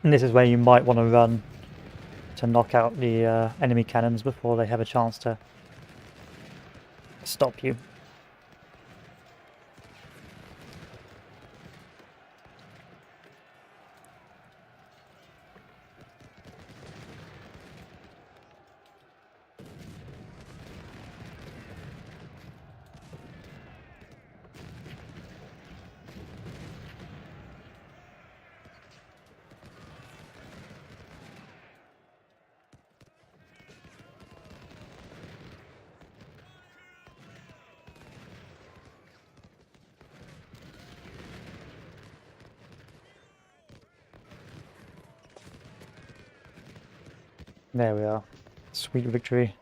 And this is where you might want to run to knock out the enemy cannons before they have a chance to stop you. There we are. Sweet victory.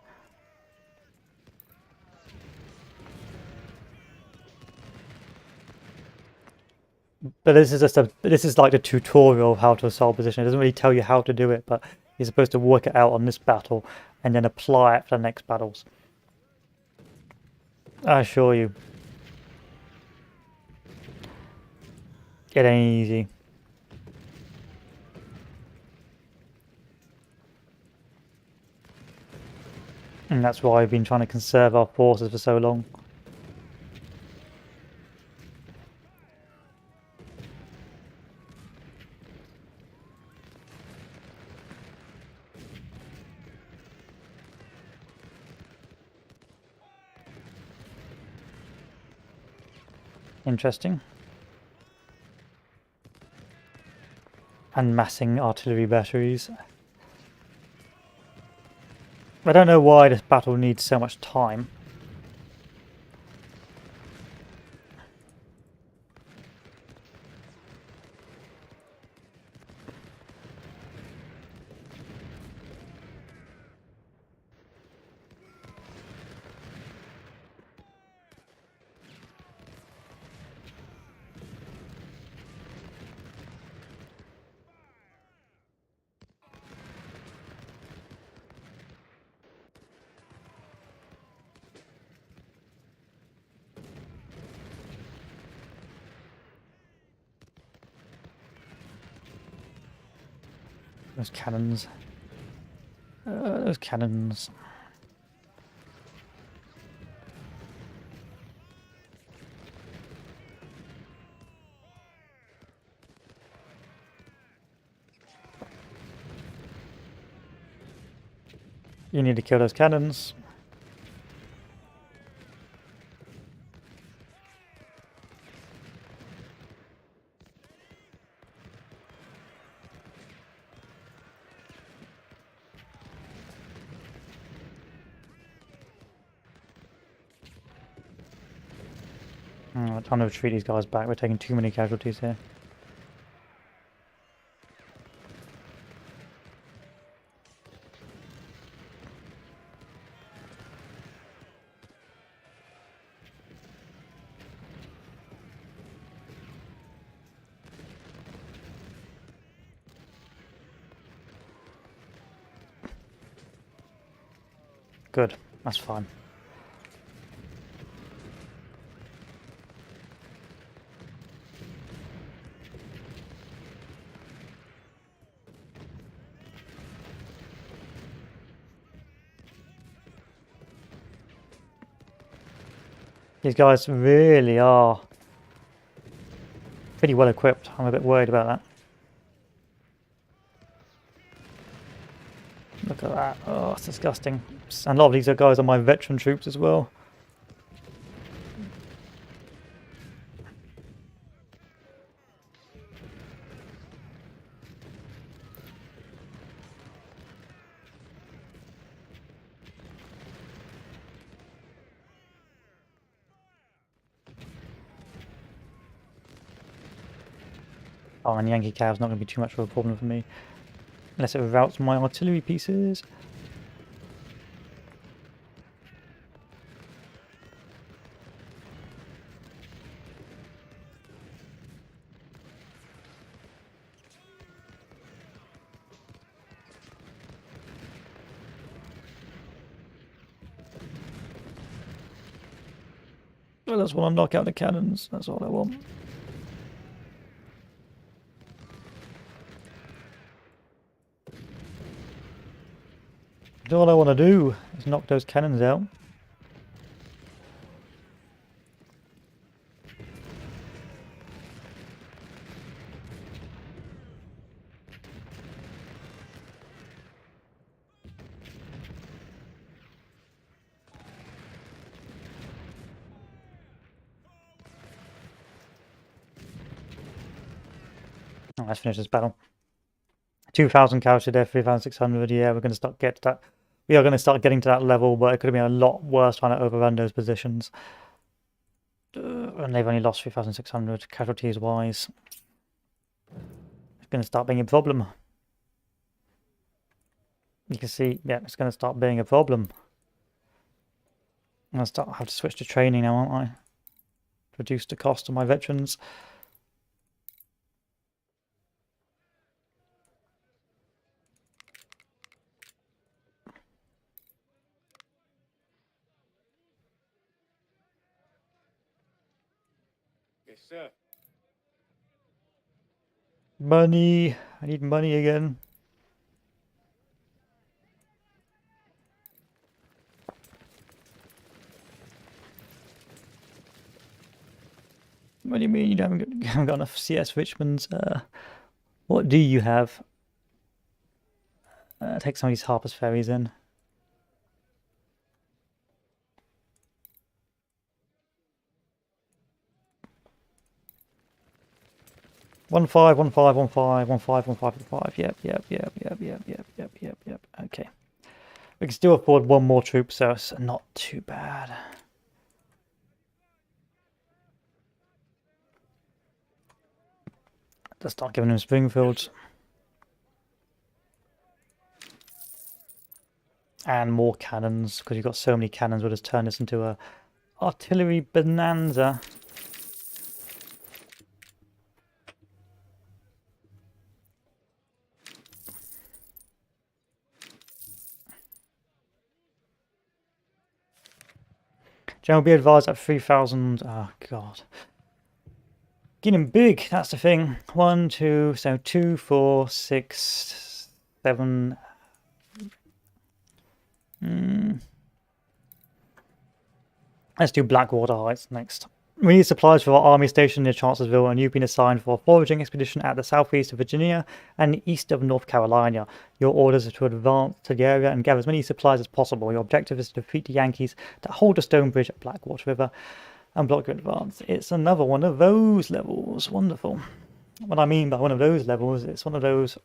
But this is just this is like the tutorial of how to assault position. It doesn't really tell you how to do it, but you're supposed to work it out on this battle and then apply it for the next battles. I assure you. It ain't easy. And that's why I've been trying to conserve our forces for so long. Interesting. And massing artillery batteries. I don't know why this battle needs so much time. Those cannons. Those cannons. You need to kill those cannons. I'm trying to retreat these guys back. We're taking too many casualties here. Good. That's fine. These guys really are pretty well equipped. I'm a bit worried about that. Look at that. Oh, it's disgusting. And a lot of these guys are my veteran troops as well. Oh, and Yankee Cav's not going to be too much of a problem for me. Unless it routes my artillery pieces. I just want to knock out the cannons. That's all I want. All I want to do is knock those cannons out. Oh, let's finish this battle. 2,000 captured there, 3,600. Yeah, we're going to start get to that. We are going to start getting to that level, but it could have been a lot worse trying to overrun those positions. And they've only lost 3,600 casualties wise. It's going to start being a problem. You can see, yeah, it's going to start being a problem. I'm going to have to switch to training now, aren't I? Reduce the cost of my veterans. Yes, sir. Money. I need money again. What do you mean you haven't got enough CS Richmonds? What do you have? Take some of these Harper's Ferries in. One five, 1-5, 1-5, 1-5, 1-5, 1-5. Yep. Okay. We can still afford one more troop, so it's not too bad. Let's start giving him Springfields. And more cannons, because you've got so many cannons, we'll just turn this into a artillery bonanza. General, be advised at 3,000. Oh, God. Getting big, that's the thing. 1, 2, so 2, 4, 6, 7. Let's do Blackwater Heights next. We need supplies for our army station near Chancellorsville, and you've been assigned for a foraging expedition at the southeast of Virginia and east of North Carolina. Your orders are to advance to the area and gather as many supplies as possible. Your objective is to defeat the Yankees that hold the stone bridge at Blackwater River and block your advance. It's another one of those levels. Wonderful. What I mean by one of those levels, it's one of those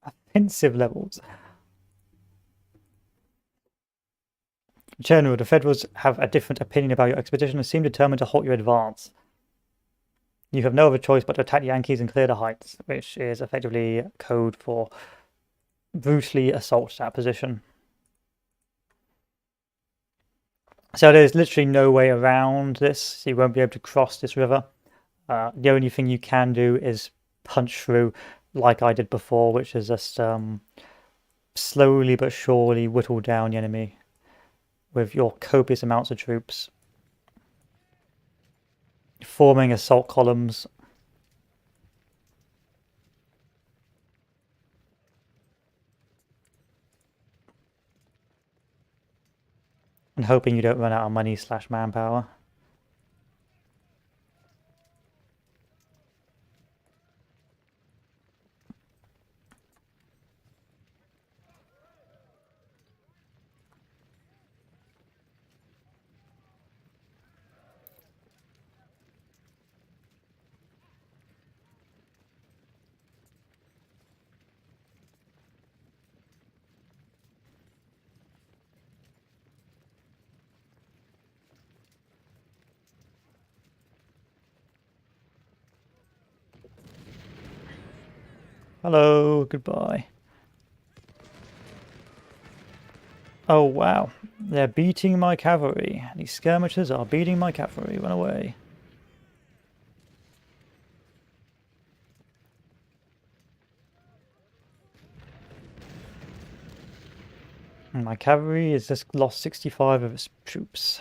offensive levels. General, the Federals have a different opinion about your expedition and seem determined to halt your advance. You have no other choice but to attack the Yankees and clear the heights, which is effectively code for brutally assault that position. So there's literally no way around this. You won't be able to cross this river. The only thing you can do is punch through like I did before, which is just slowly but surely whittle down the enemy with your copious amounts of troops, forming assault columns. And hoping you don't run out of money / manpower. Hello, goodbye. Oh wow, they're beating my cavalry. These skirmishers are beating my cavalry. Run away. And my cavalry has just lost 65 of its troops.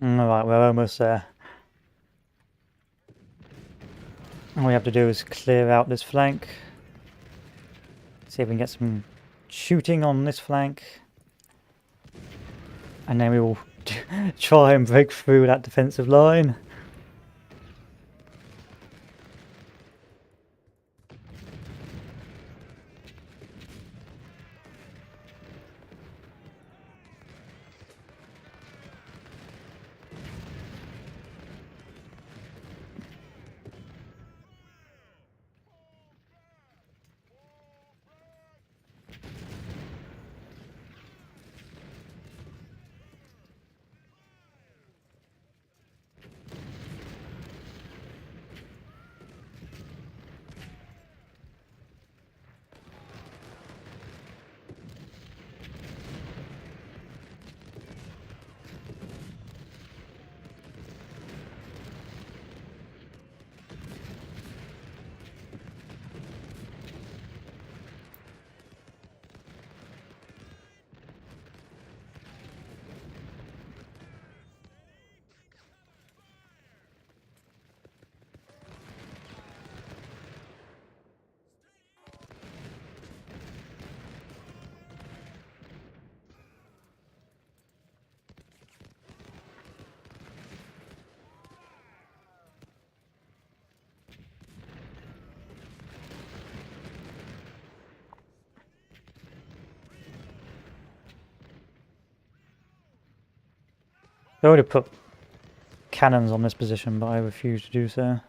Alright, we're almost there. All we have to do is clear out this flank. See if we can get some shooting on this flank. And then we will try and break through that defensive line. I already put cannons on this position, but I refuse to do so.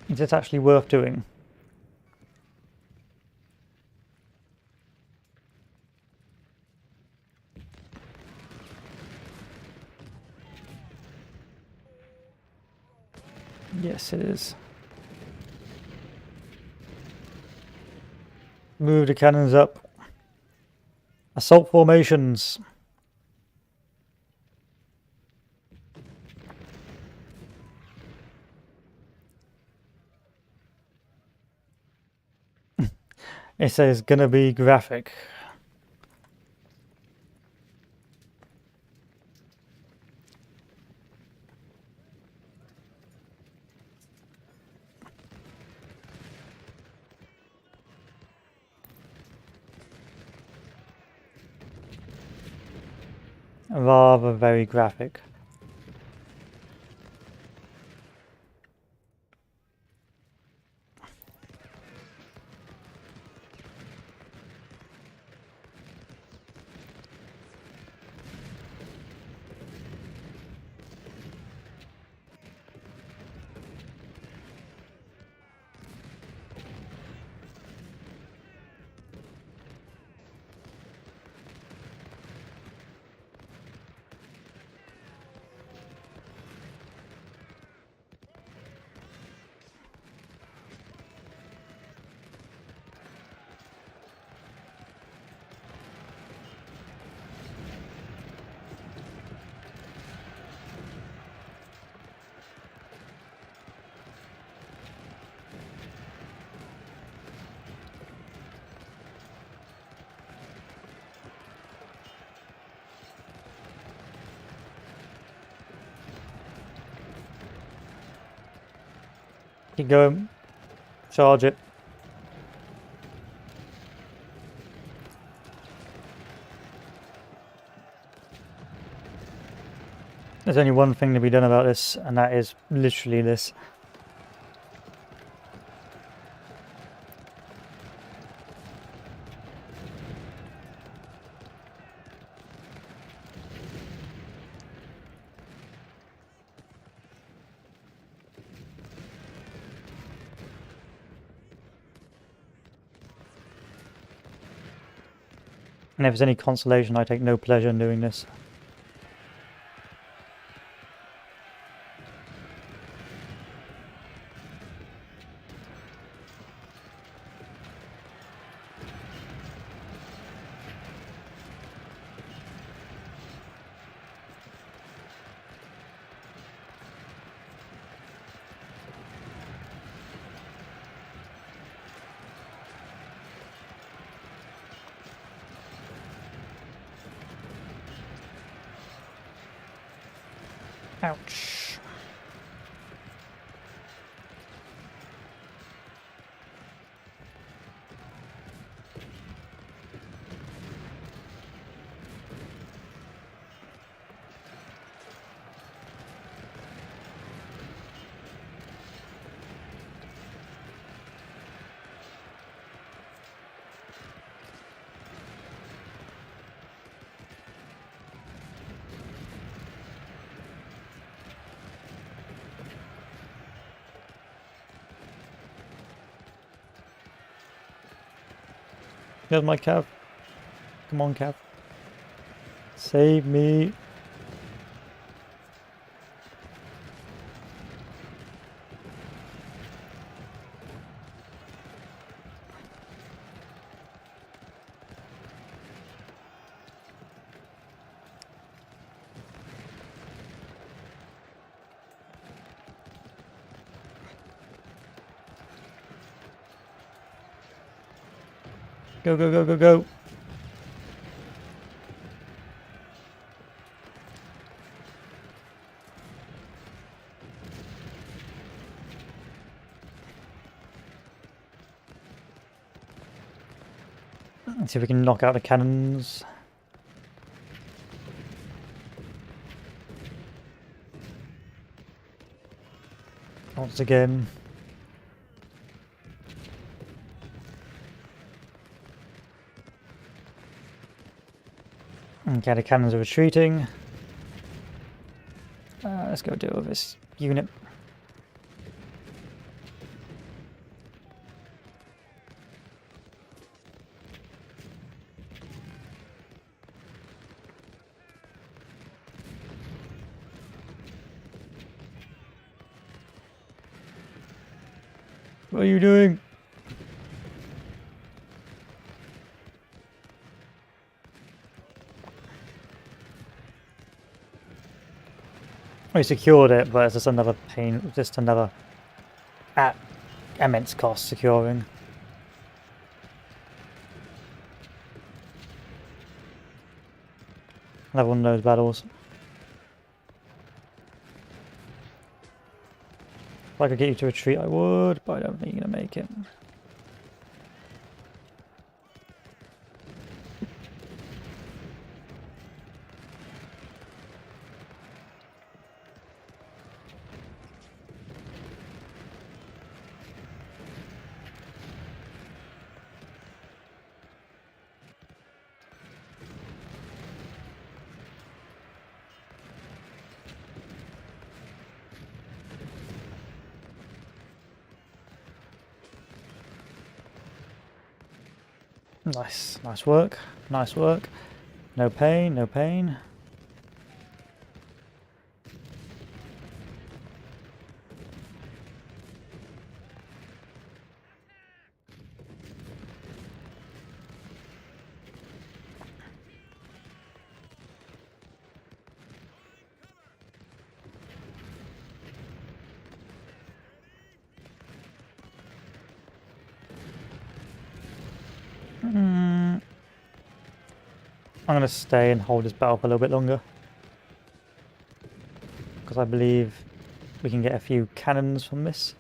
Is it actually worth doing? Yes, it is. Move the cannons up. Assault formations. It says gonna be graphic. Rather very graphic. Keep going. Charge it. There's only one thing to be done about this, and that is literally this. And if there's any consolation, I take no pleasure in doing this. Ouch. Here's my Cav. Come on, Cav. Save me. Go, go, go, go, go. Let's see if we can knock out the cannons. Once again. Okay, the cannons are retreating. Let's go deal with this unit. What are you doing? We secured it, but it's just another pain, just another at immense cost securing. Another one of those battles. If I could get you to retreat, I would, but I don't think you're gonna make it. Nice, nice work, nice work. No pain, no pain. I'm going to stay and hold this battle for a little bit longer, because I believe we can get a few cannons from this.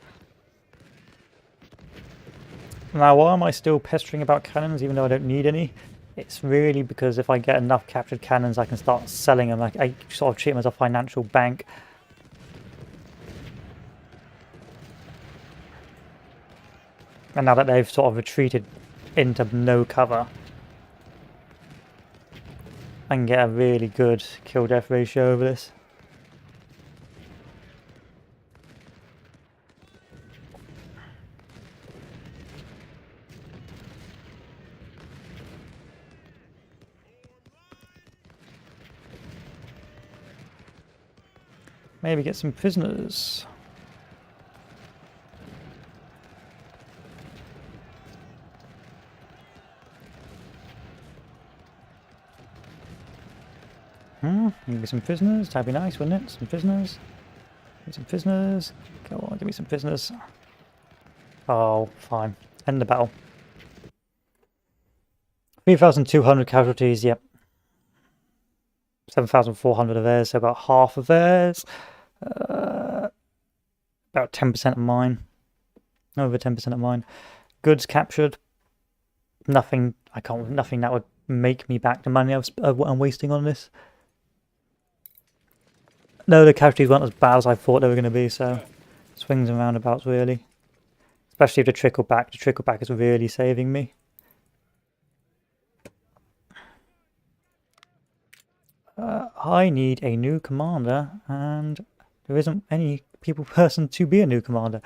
Now, why am I still pestering about cannons even though I don't need any? It's really because if I get enough captured cannons, I can start selling them. I sort of treat them as a financial bank. And now that they've sort of retreated into no cover, I can get a really good kill-death ratio over this. Maybe get some prisoners. Maybe some prisoners. That'd be nice, wouldn't it? Some prisoners. Give me some prisoners. Go on, give me some prisoners. Oh, fine. End the battle. 3,200 casualties, yep. 7,400 of theirs, so about half of theirs. About 10% of mine. Over 10% of mine. Goods captured. Nothing. Nothing that would make me back the money I'm wasting on this. No, the casualties weren't as bad as I thought they were going to be, so swings and roundabouts really. Especially the trickle back. The trickle back is really saving me. I need a new commander, and there isn't any person to be a new commander.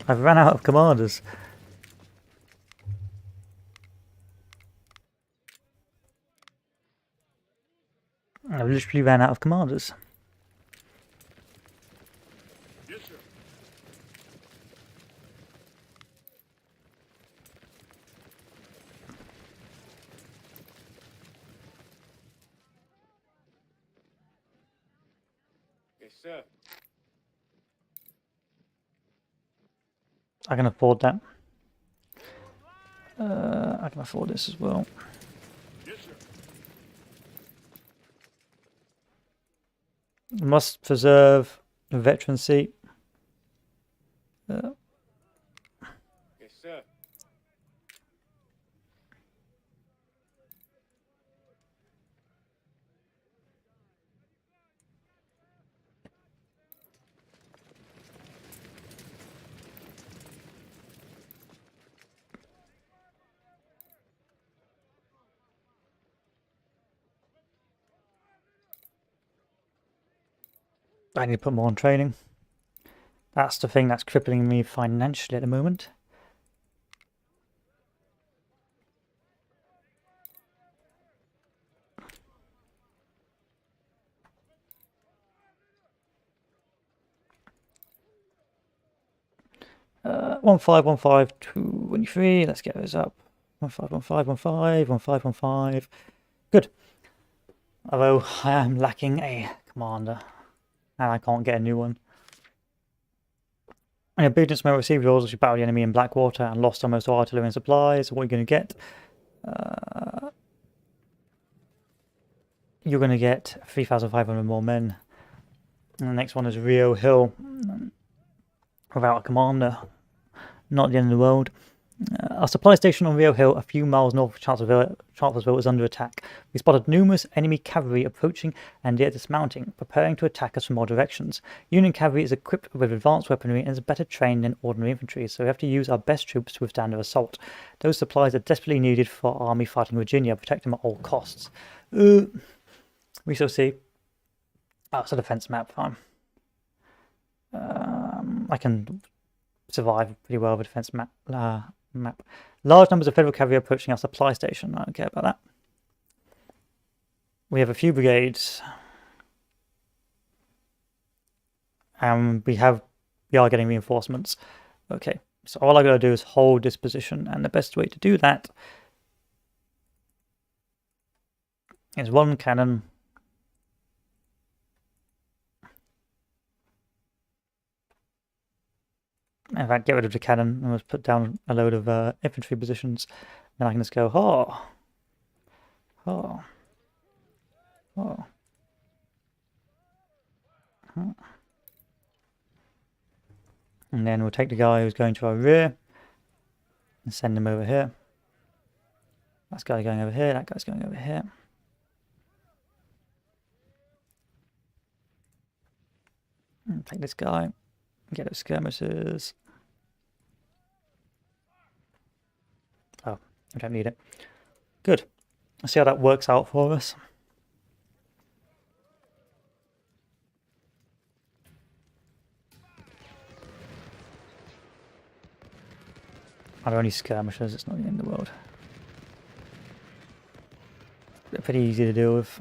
I've run out of commanders. I've literally ran out of commanders. Yes, sir. Yes, sir. I can afford that. I can afford this as well. Yes, sir. Must preserve the veteran seat. Yes, sir. I need to put more on training. That's the thing that's crippling me financially at the moment. Uh, 1515 Let's get those up. 1515 Good. Although I am lacking a commander, and I can't get a new one. In obedience, may receive orders to battle the enemy in Blackwater and lost almost all artillery and supplies. What are you going to get? You're going to get 3,500 more men. And the next one is Rio Hill. Without a commander. Not the end of the world. Our supply station on Rio Hill, a few miles north of Chancellorsville, is under attack. We spotted numerous enemy cavalry approaching and yet dismounting, preparing to attack us from all directions. Union cavalry is equipped with advanced weaponry and is better trained than ordinary infantry, so we have to use our best troops to withstand their assault. Those supplies are desperately needed for our army fighting Virginia, protect them at all costs. We shall see. Oh, it's a defense map, fine. I can survive pretty well with a defense map. Large numbers of Federal cavalry approaching our supply station. I don't care about that. We have a few brigades. And we are getting reinforcements. Okay, so all I gotta do is hold this position, and the best way to do that is one cannon. In fact, get rid of the cannon and let's put down a load of infantry positions. Then I can just go, oh, oh, oh. And then we'll take the guy who's going to our rear and send him over here. That guy's going over here, that guy's going over here. And take this guy, get those skirmishers. Oh, I don't need it. Good. Let's see how that works out for us. Are only skirmishers, it's not the end of the world. They're pretty easy to deal with.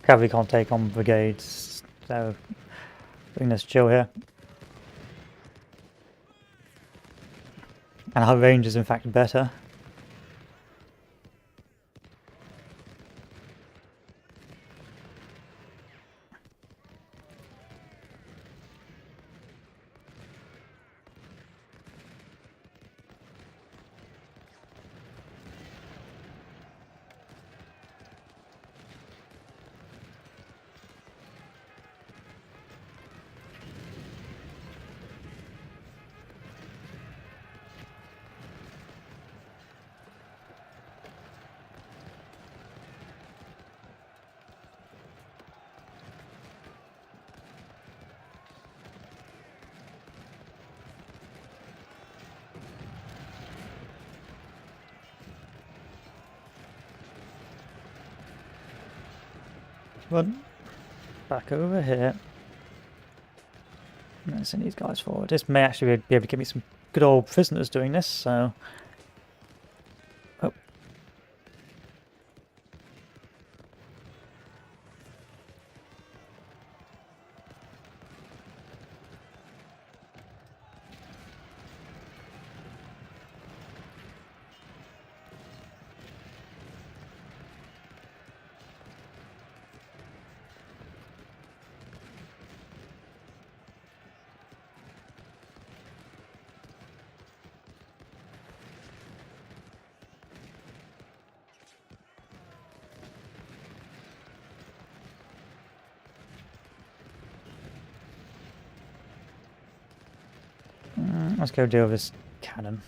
Cavalry can't take on brigades, so we can just chill here. And our range is in fact better. Run back over here. And send these guys forward. This may actually be able to give me some good old prisoners doing this, so... Oh. Let's go deal with this cannon.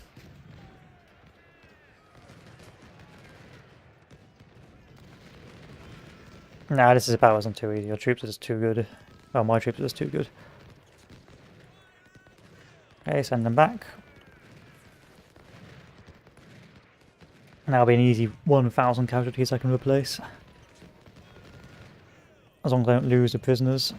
Nah, this is about wasn't too easy. Your troops are just too good. Oh, my troops are just too good. Okay, send them back. And that'll be an easy 1,000 casualties I can replace. As long as I don't lose the prisoners.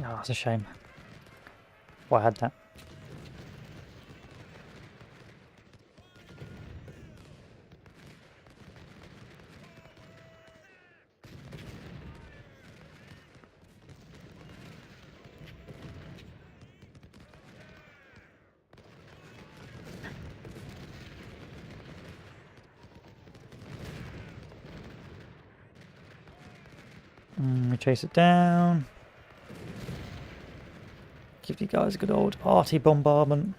Oh, it's a shame. Well, I had that. me chase it down. Give you guys a good old arty bombardment.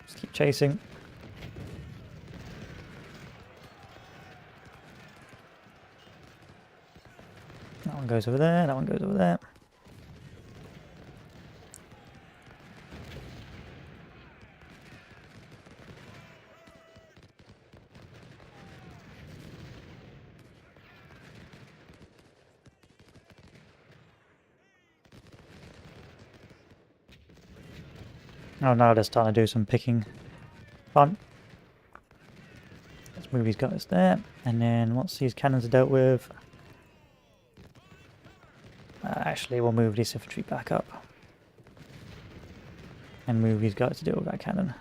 Just keep chasing. That one goes over there, that one goes over there. Oh, now they're starting to do some picking. Fun. Let's move these guys there. And then once these cannons are dealt with... actually, we'll move this infantry back up. And move these guys to deal with that cannon.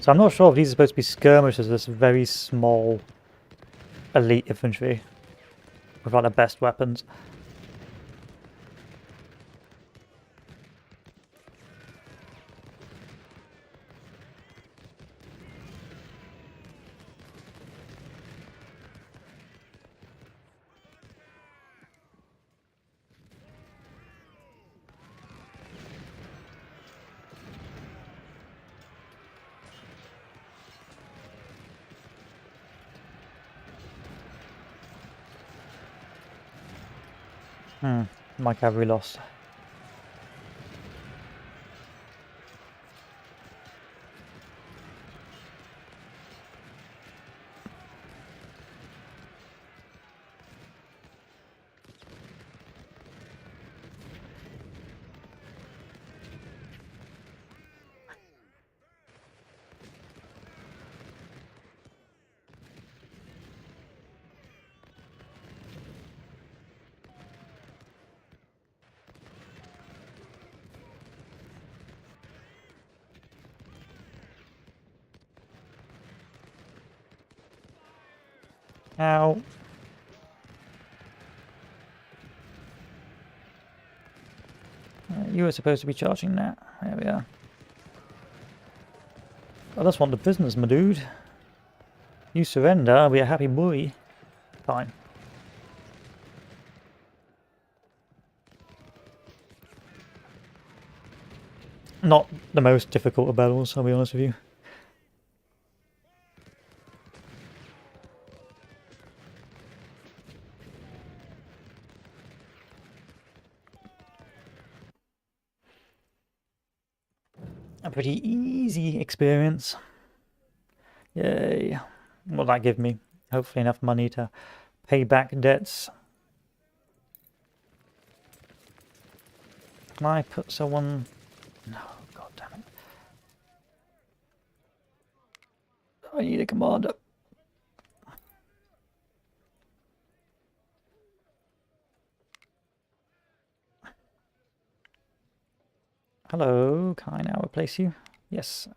So I'm not sure if these are supposed to be skirmishers, this very small elite infantry with like the best weapons. My cavalry lost. Ow. You were supposed to be charging that. There we are. I just want the business, my dude. You surrender, I'll be a happy boy. Fine. Not the most difficult of battles, I'll be honest with you. A pretty easy experience. Yay. What will that give me? Hopefully enough money to pay back debts. Can I put someone... No, god damn it. I need a commander. Hello, can I now replace you? Yes.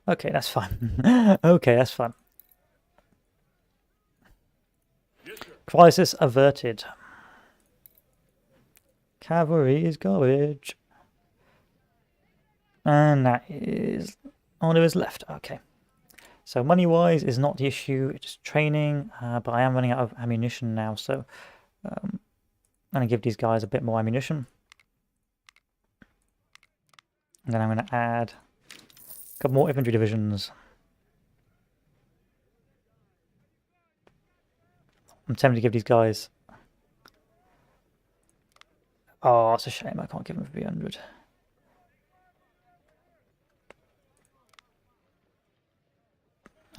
Okay, that's fine. Okay, that's fine. Yes, sir. Crisis averted. Cavalry is garbage. And that is all there is left. Okay. So money-wise is not the issue, it's training, but I am running out of ammunition now, so I'm going to give these guys a bit more ammunition. And then I'm going to add a couple more infantry divisions. I'm tempted to give these guys... Oh, it's a shame I can't give them 300.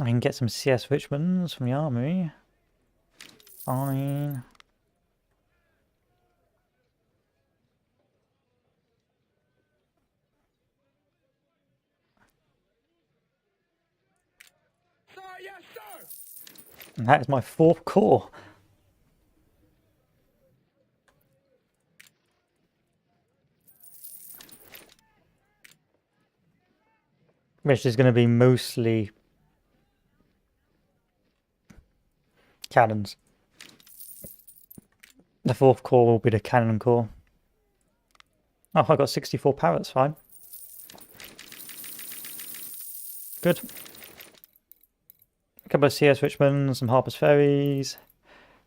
I can get some CS Richmonds from the army. Fine. Sir, yes, sir. And that is my 4th corps. which is going to be mostly cannons. The fourth core will be the cannon core. Oh, I got 64 parrots, fine. Good. A couple of CS Richmonds, some Harper's Ferries,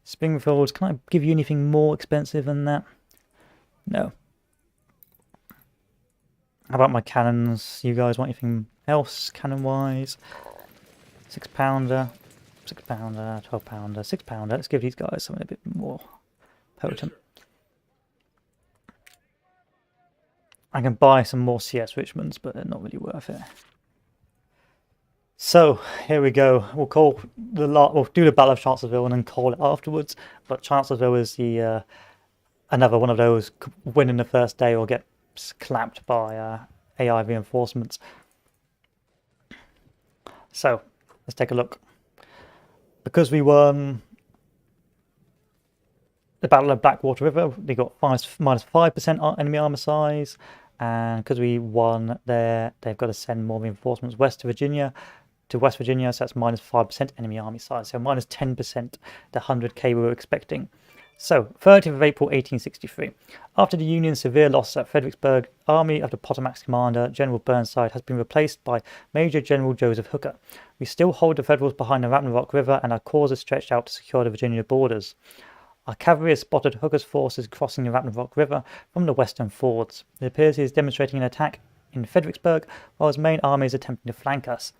Springfields. Can I give you anything more expensive than that? No. How about my cannons? You guys want anything else cannon-wise? 6-pounder, 6-pounder, 12-pounder, 6-pounder. Let's give these guys something a bit more potent. I can buy some more CS Richmonds, but they're not really worth it. So here we go. We'll call we'll do the Battle of Chancellorsville and then call it afterwards. But Chancellorsville is the another one of those win in the first day or get clapped by AI reinforcements. So let's take a look. Because we won the Battle of Blackwater River, we got minus 5% enemy armor size, and because we won there, they've got to send more reinforcements west to West Virginia, so that's minus 5% enemy army size, so minus 10% the 100k we were expecting. So, 30th of April 1863. After the Union's severe loss at Fredericksburg, Army of the Potomac's commander, General Burnside, has been replaced by Major General Joseph Hooker. We still hold the Federals behind the Rappahannock River, and our corps is stretched out to secure the Virginia borders. Our cavalry has spotted Hooker's forces crossing the Rappahannock River from the western fords. It appears he is demonstrating an attack in Fredericksburg, while his main army is attempting to flank us.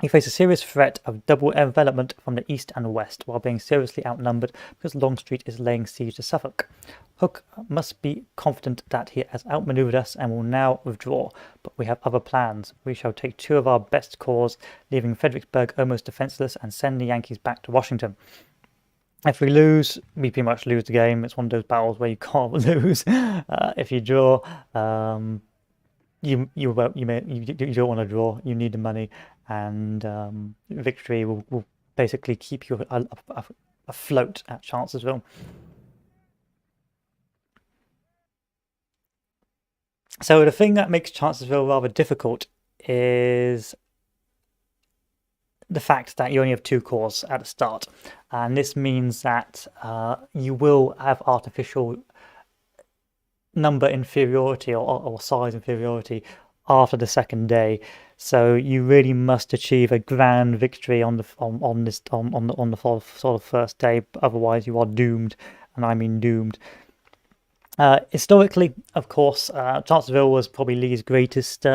He faced a serious threat of double envelopment from the east and west, while being seriously outnumbered because Longstreet is laying siege to Suffolk. Hook must be confident that he has outmaneuvered us and will now withdraw, but we have other plans. We shall take 2 of our best corps, leaving Fredericksburg almost defenseless, and send the Yankees back to Washington. If we lose, we pretty much lose the game. It's one of those battles where you can't lose. If you draw, you don't want to draw. You need the money, and victory will basically keep you afloat at Chancellorsville. So the thing that makes Chancellorsville rather difficult is the fact that you only have 2 corps at the start, and this means that you will have artificial number inferiority or size inferiority after the second day. So you really must achieve a grand victory on the sort of first day, otherwise you are doomed, and I mean doomed. Historically, of course, Chancellorsville was probably Lee's greatest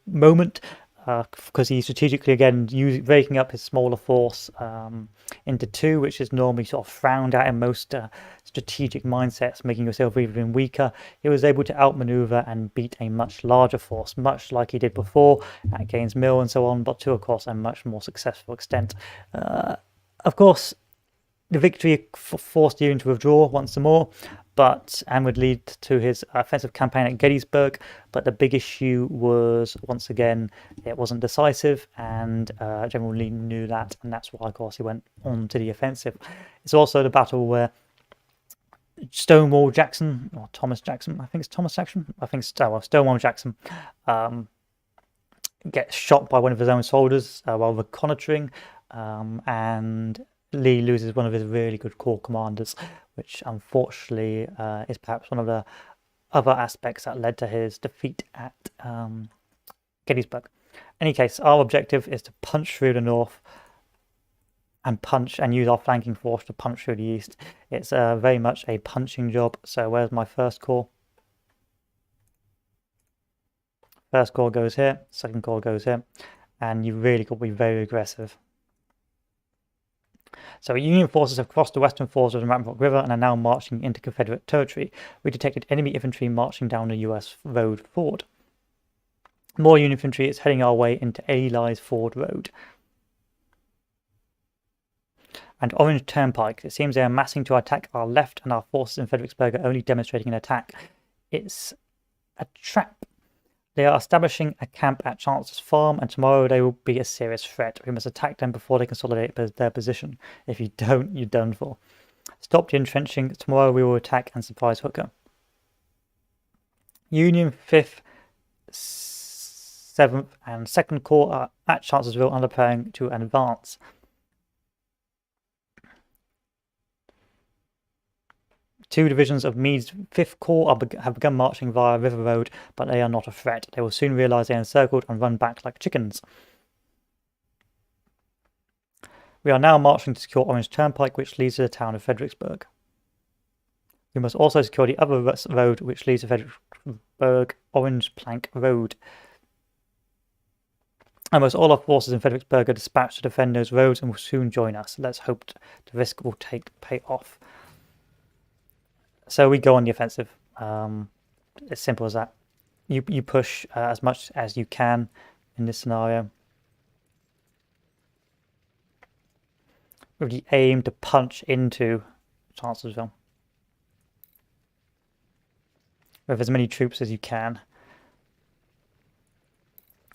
moment, because he strategically, again, breaking up his smaller force into 2, which is normally sort of frowned at in most strategic mindsets, making yourself even weaker. He was able to outmaneuver and beat a much larger force, much like he did before at Gaines Mill and so on, but to, of course, a much more successful extent. Of course, the victory forced the Union to withdraw once more, and would lead to his offensive campaign at Gettysburg. But the big issue was, once again, it wasn't decisive, and General Lee knew that, and that's why, of course, he went on to the offensive. It's also the battle where Stonewall Jackson, or Thomas Jackson, I think it's Thomas Jackson, Stonewall Jackson gets shot by one of his own soldiers while reconnoitering, and Lee loses one of his really good corps commanders, which unfortunately is perhaps one of the other aspects that led to his defeat at Gettysburg. In any case, our objective is to punch through the north and use our flanking force to punch through the east. It's very much a punching job. So where's my first corps? First corps goes here, second corps goes here, and you really got to be very aggressive. So Union forces have crossed the western fords of the Rappahannock River and are now marching into Confederate territory. We detected enemy infantry marching down the U.S. Road Ford. More Union infantry is heading our way into Ely's Ford Road and Orange Turnpike. It seems they are massing to attack our left, and our forces in Fredericksburg are only demonstrating an attack. It's a trap. They are establishing a camp at Chancellors's farm, and tomorrow they will be a serious threat. We must attack them before they consolidate their position. If you don't, you're done for. Stop the entrenching. Tomorrow we will attack and surprise Hooker. Union 5th 7th and 2nd Corps are at Chancellorsville and are preparing to advance. Two divisions of Meade's 5th Corps have begun marching via River Road, but they are not a threat. They will soon realise they are encircled and run back like chickens. We are now marching to secure Orange Turnpike, which leads to the town of Fredericksburg. We must also secure the other road, which leads to Fredericksburg, Orange Plank Road. Almost all our forces in Fredericksburg are dispatched to defend those roads and will soon join us. Let's hope the risk will pay off. So we go on the offensive. As simple as that. You push as much as you can in this scenario, with the aim to punch into Chancellorsville with as many troops as you can.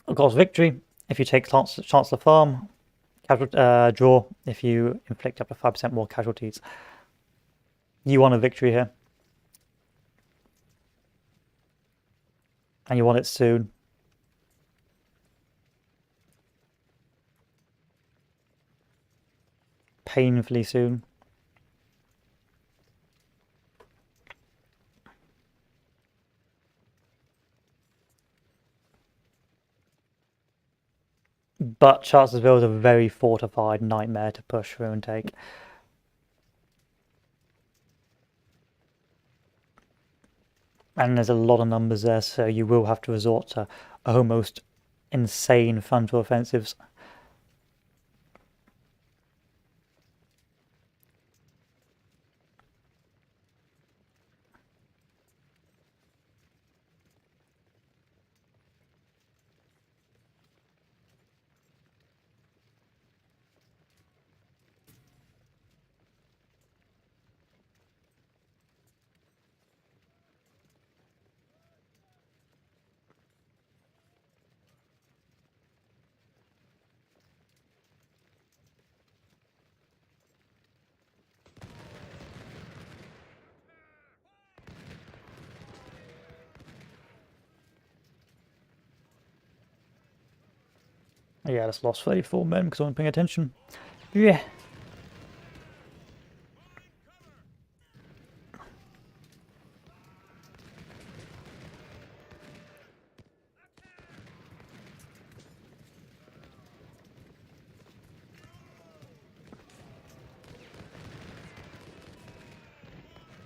Of course, victory if you take Chancellor Farm. Draw if you inflict up to 5% more casualties. You want a victory here. And you want it soon. Painfully soon. But Chancellorsville is a very fortified nightmare to push through and take. And there's a lot of numbers there, so you will have to resort to almost insane frontal offensives. Yeah, I just lost 34 men because I wasn't paying attention. Yeah.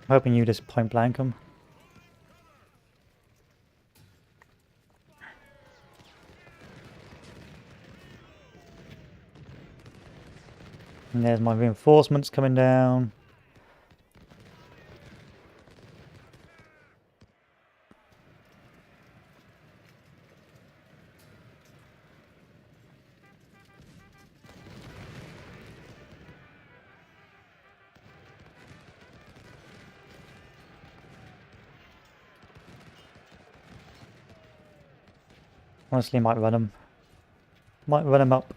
I'm hoping you just point blank them. And there's my reinforcements coming down. Honestly, might run them. Might run them up.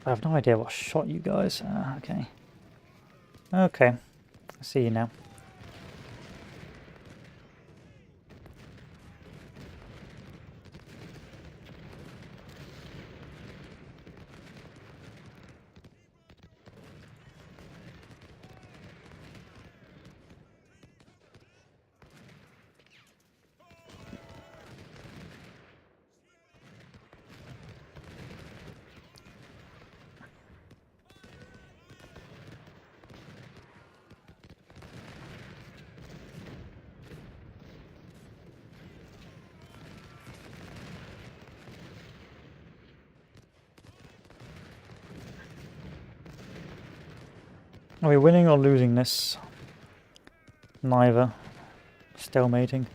I have no idea what shot you guys. Okay. Okay. I see you now. Are we winning or losing this? Neither. Stalemating.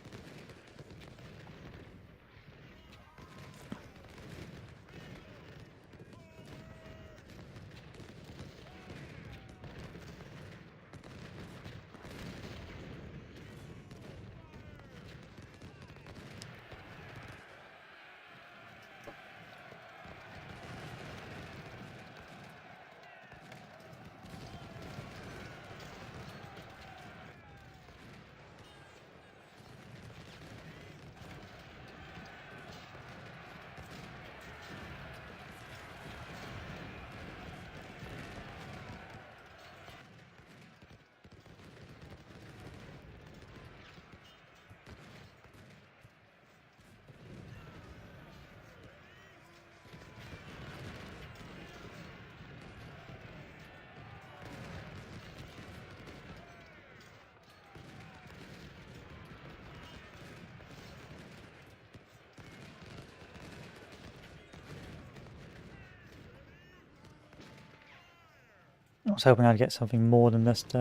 I was hoping I'd get something more than just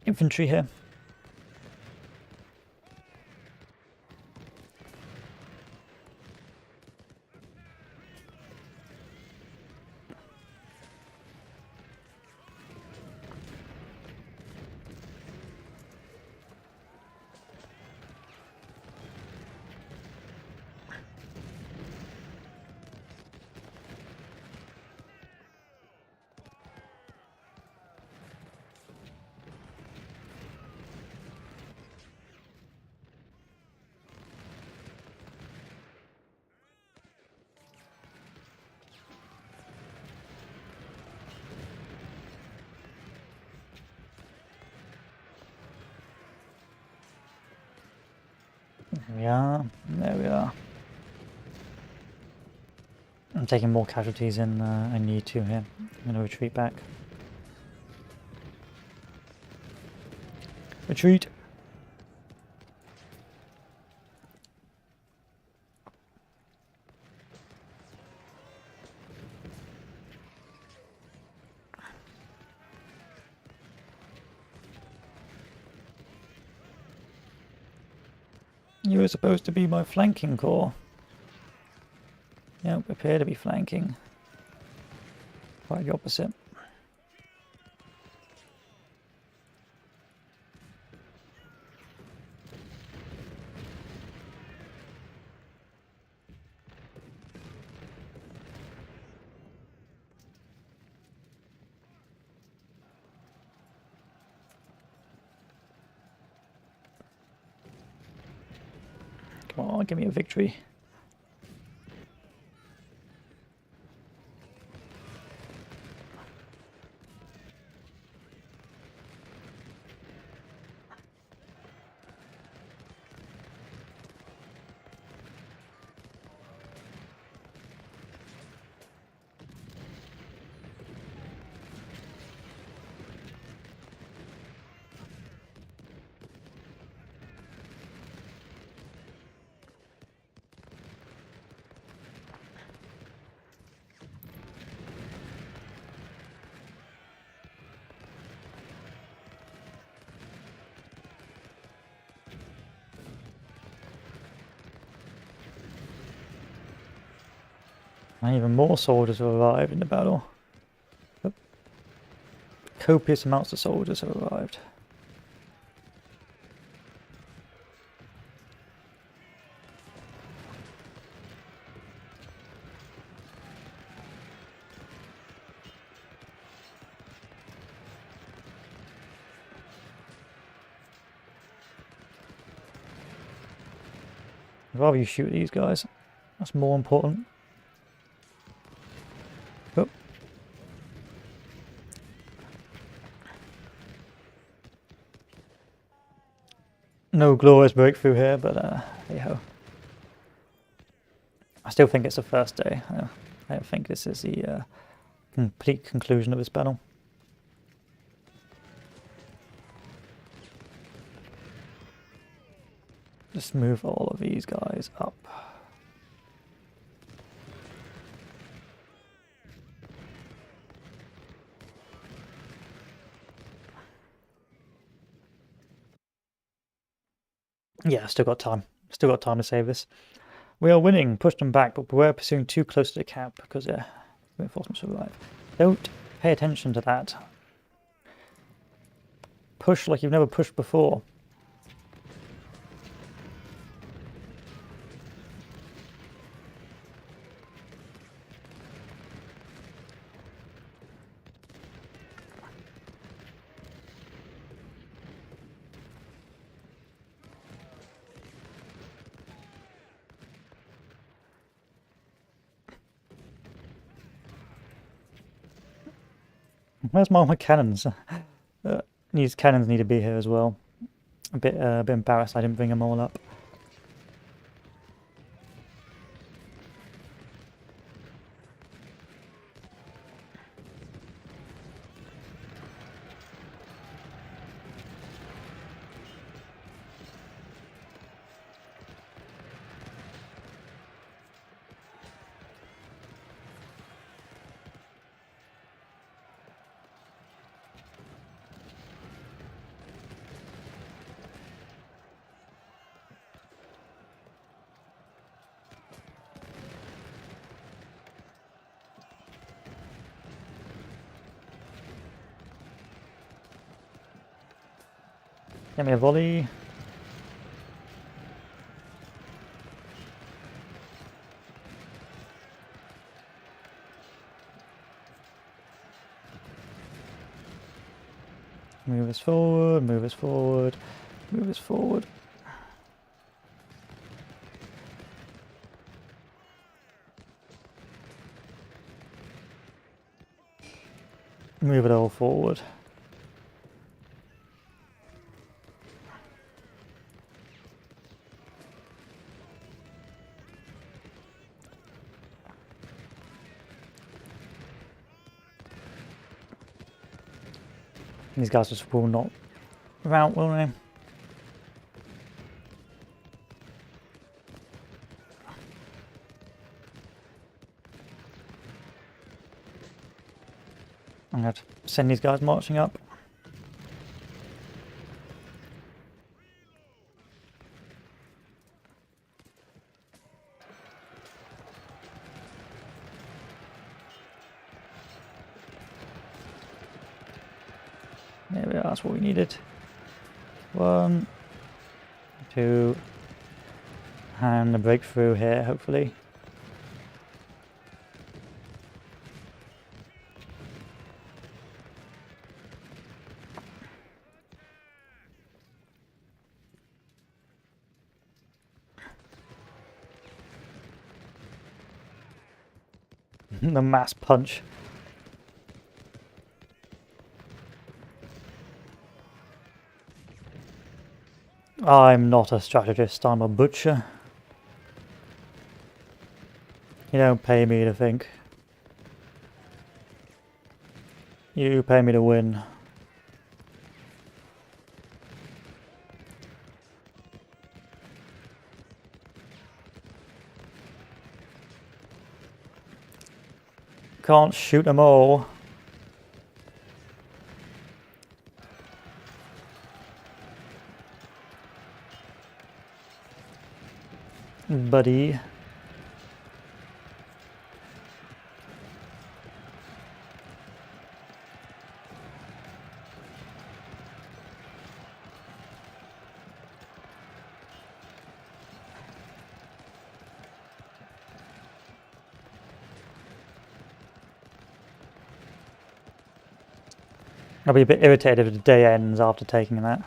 infantry here. There we are. There we are. I'm taking more casualties than I need to here. I'm going to retreat back. Retreat! You were supposed to be my flanking corps. Yep, appear to be flanking. Quite the opposite. Come on, give me a victory. And even more soldiers have arrived in the battle. Yep. Copious amounts of soldiers have arrived. I'd rather you shoot these guys. That's more important. Oh. No glorious breakthrough here, but hey ho. I still think it's the first day. I don't think this is the complete conclusion of this battle. Just move all of these guys up. Yeah, still got time. Still got time to save this. We are winning. Push them back, but beware pursuing too close to the camp because reinforcements will arrive. Don't pay attention to that. Push like you've never pushed before. Where's my cannons? These cannons need to be here as well. A bit embarrassed I didn't bring them all up. Get me a volley. Move us forward, move us forward, move us forward. Move it all forward. These guys just will not rout, will they? I'm going to send these guys marching up. There we are, that's what we needed. 1, 2, and a breakthrough here, hopefully. The mass punch. I'm not a strategist, I'm a butcher. You don't pay me to think. You pay me to win. Can't shoot them all. Buddy. I'll be a bit irritated if the day ends after taking that.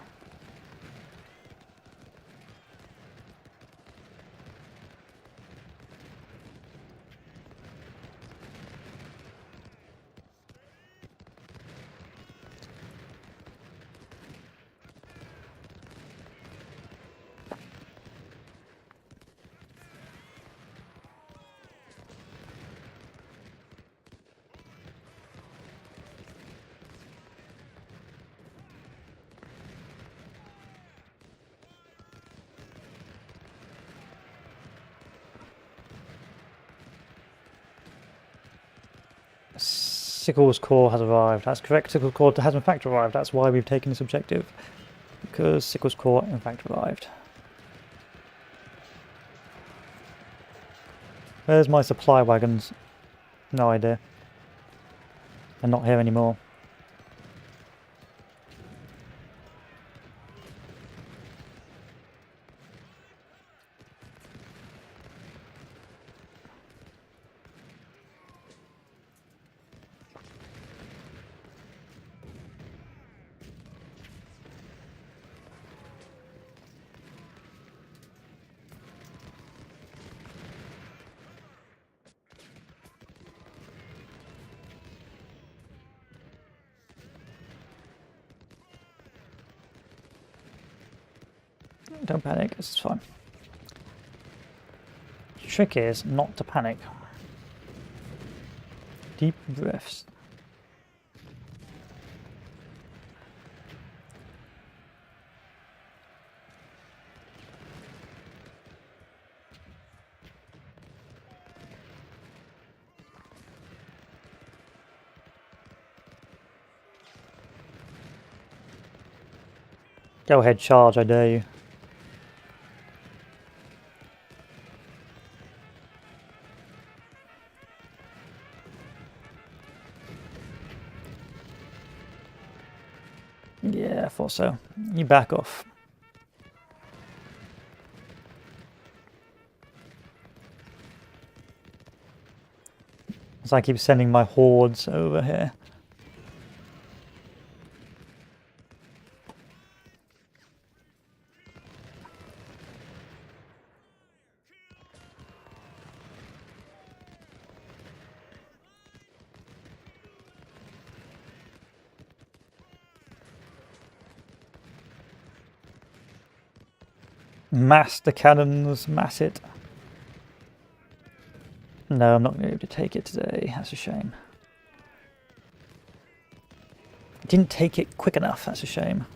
Sickles Corps has arrived. That's correct. Sickles Corps has in fact arrived. That's why we've taken this objective. Because Sickles Corps in fact arrived. Where's my supply wagons? No idea. They're not here anymore. Don't panic, this is fine. The trick is not to panic. Deep breaths. Go ahead, charge, I dare you. Yeah, I thought so. You back off. As I keep sending my hordes over here. Mass the cannons, mass it. No, I'm not going to be able to take it today. That's a shame. I didn't take it quick enough. That's a shame.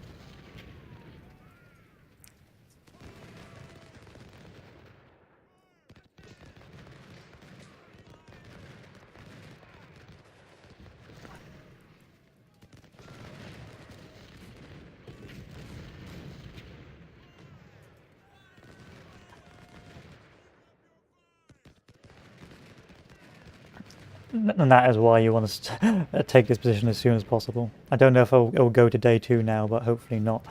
And that is why you want to take this position as soon as possible. I don't know if it'll go to day 2 now, but hopefully not.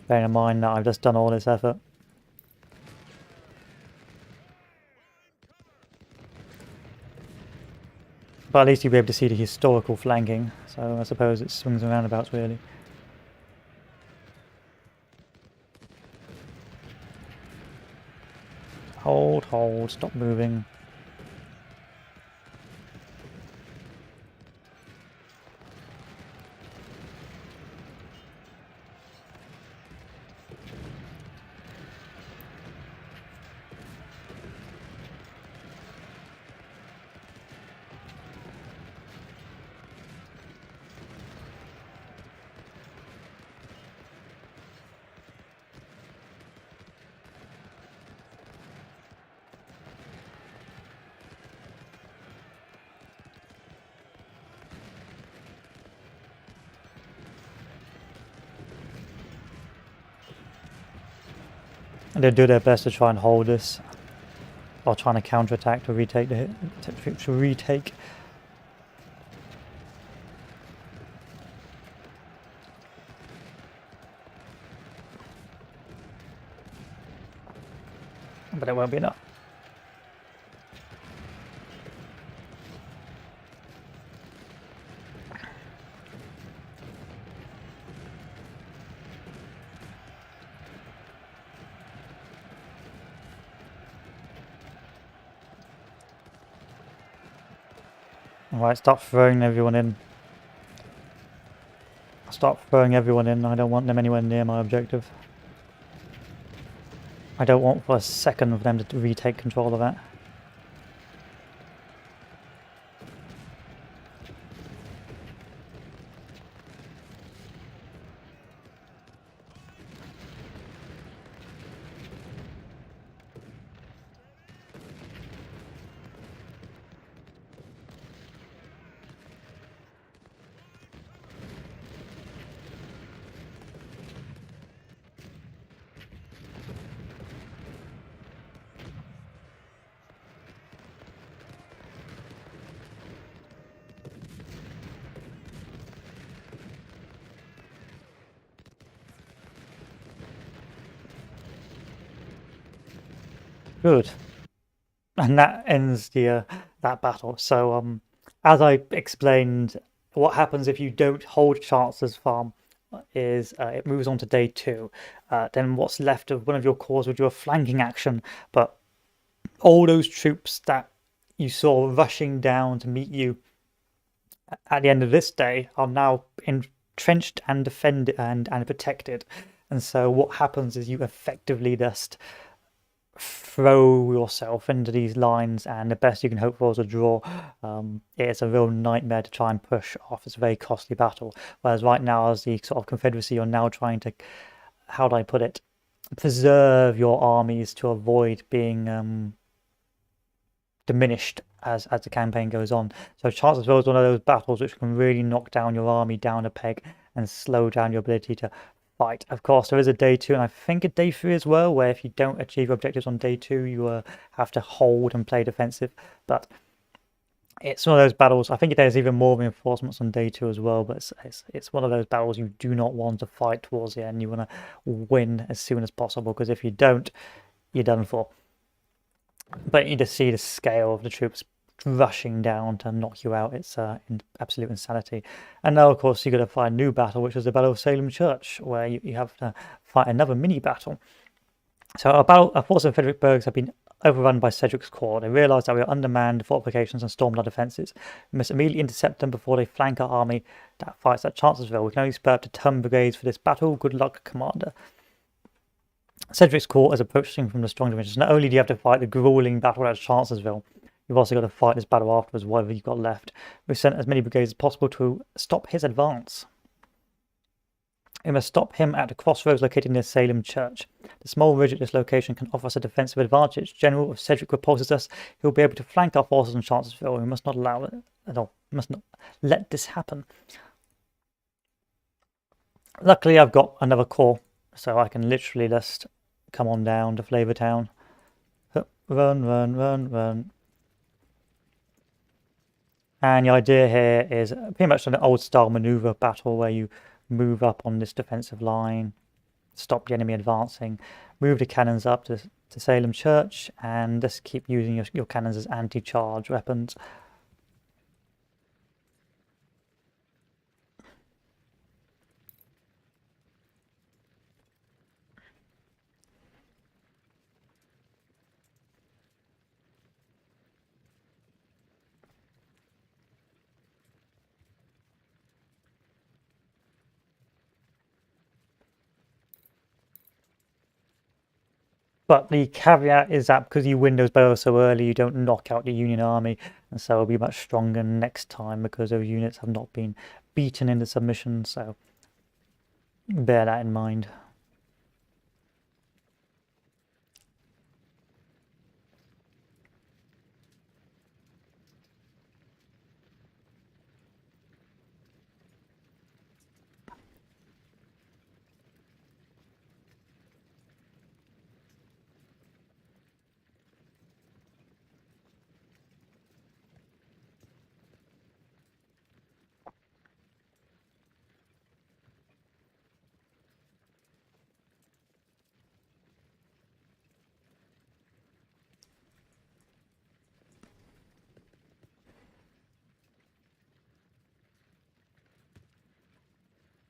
Bearing in mind that I've just done all this effort. But at least you'll be able to see the historical flanking, so I suppose it swings and roundabouts really. Hold, stop moving. And they do their best to try and hold this, while trying to counterattack to retake the hit, to retake. But it won't be enough. Alright, start throwing everyone in. Start throwing everyone in. I don't want them anywhere near my objective. I don't want for a second for them to retake control of that. Good. And that ends the that battle. So as I explained, what happens if you don't hold Chancellor's Farm is it moves on to day 2. Then what's left of one of your corps will do a flanking action, but all those troops that you saw rushing down to meet you at the end of this day are now entrenched and defended and protected. And so what happens is you effectively just throw yourself into these lines, and the best you can hope for is a draw. It's a real nightmare to try and push off. It's a very costly battle. Whereas right now, as the sort of Confederacy, you're now trying to, how do I put it, preserve your armies to avoid being diminished as the campaign goes on. So Chancellorsville is one of those battles which can really knock down your army down a peg and slow down your ability to fight. Of course, there is a day 2 and I think a day 3 as well, where if you don't achieve objectives on day 2, you have to hold and play defensive. But it's one of those battles. I think there's even more reinforcements on day 2 as well, but it's one of those battles you do not want to fight towards the end. You want to win as soon as possible, because if you don't, you're done for. But you just see the scale of the troops rushing down to knock you out. It's absolute insanity. And now, of course, you've got to fight a new battle, which is the Battle of Salem Church, where you have to fight another mini battle. So our forces in Fredericksburg have been overrun by Cedric's corps. They realised that we are undermanned fortifications and stormed our defences. We must immediately intercept them before they flank our army that fights at Chancellorsville. We can only spare up to 10 brigades for this battle. Good luck, Commander. Cedric's corps is approaching from the strong divisions. Not only do you have to fight the grueling battle at Chancellorsville, you've also got to fight this battle afterwards, whatever you've got left. We've sent as many brigades as possible to stop his advance. We must stop him at the crossroads located near Salem Church. The small ridge at this location can offer us a defensive advantage. General, if Cedric repulses us, he will be able to flank our forces on Chancellorsville. We must not allow it at all. We must not let this happen. Luckily, I've got another corps, so I can literally just come on down to Flavortown. Run, run, run, run. And the idea here is pretty much an old style maneuver battle where you move up on this defensive line, stop the enemy advancing, move the cannons up to Salem Church, and just keep using your cannons as anti-charge weapons. But the caveat is that because you win those battles so early, you don't knock out the Union army, and so it'll be much stronger next time because those units have not been beaten into submission, so bear that in mind.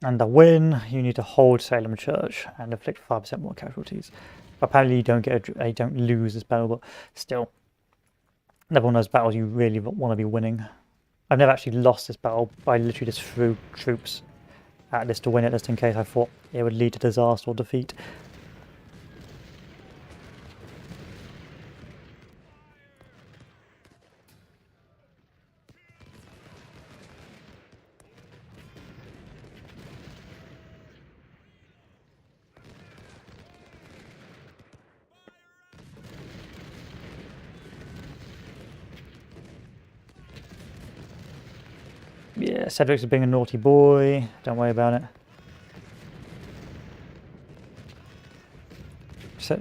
And to win, you need to hold Salem Church and inflict 5% more casualties. Apparently, you don't lose this battle, but still, never one of those battles you really want to be winning. I've never actually lost this battle. I literally just threw troops at this to win it, just in case I thought it would lead to disaster or defeat. Yeah, Cedric's being a naughty boy. Don't worry about it.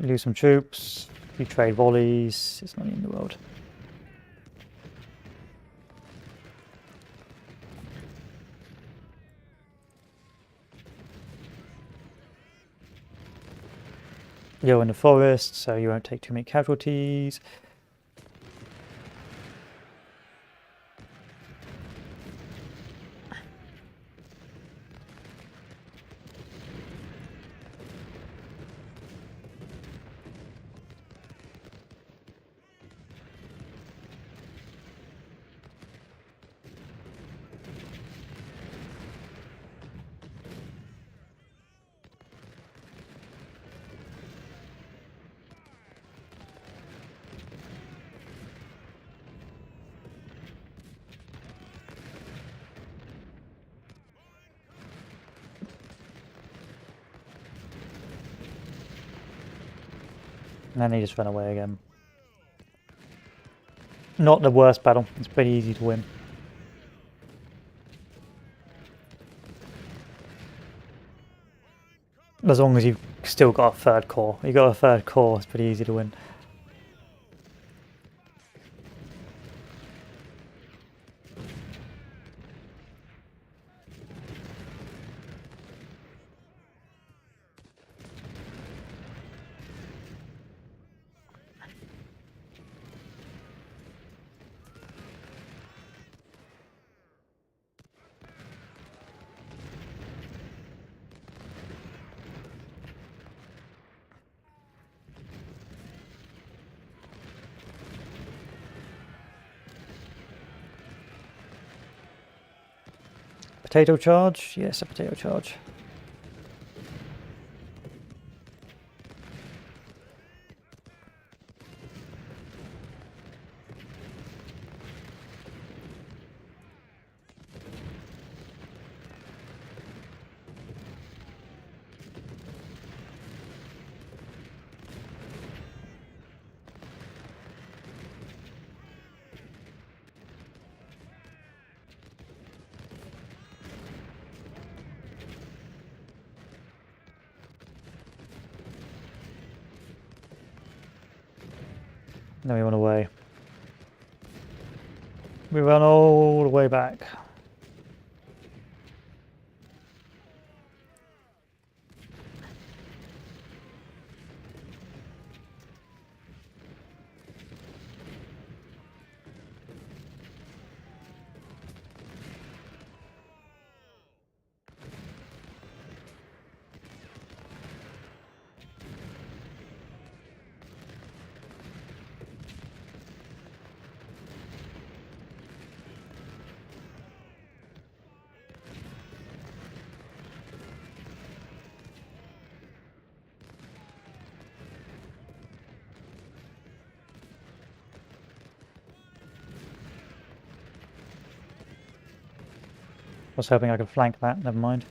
Lose some troops. You trade volleys. It's not the end of the world. You're in the forest, so you won't take too many casualties. And then they just run away again. Not the worst battle. It's pretty easy to win. As long as you've still got a third core. You got a third core, it's pretty easy to win. Potato charge? Yes, a potato charge. Then we run away. We run all the way back. I was hoping I could flank that, never mind.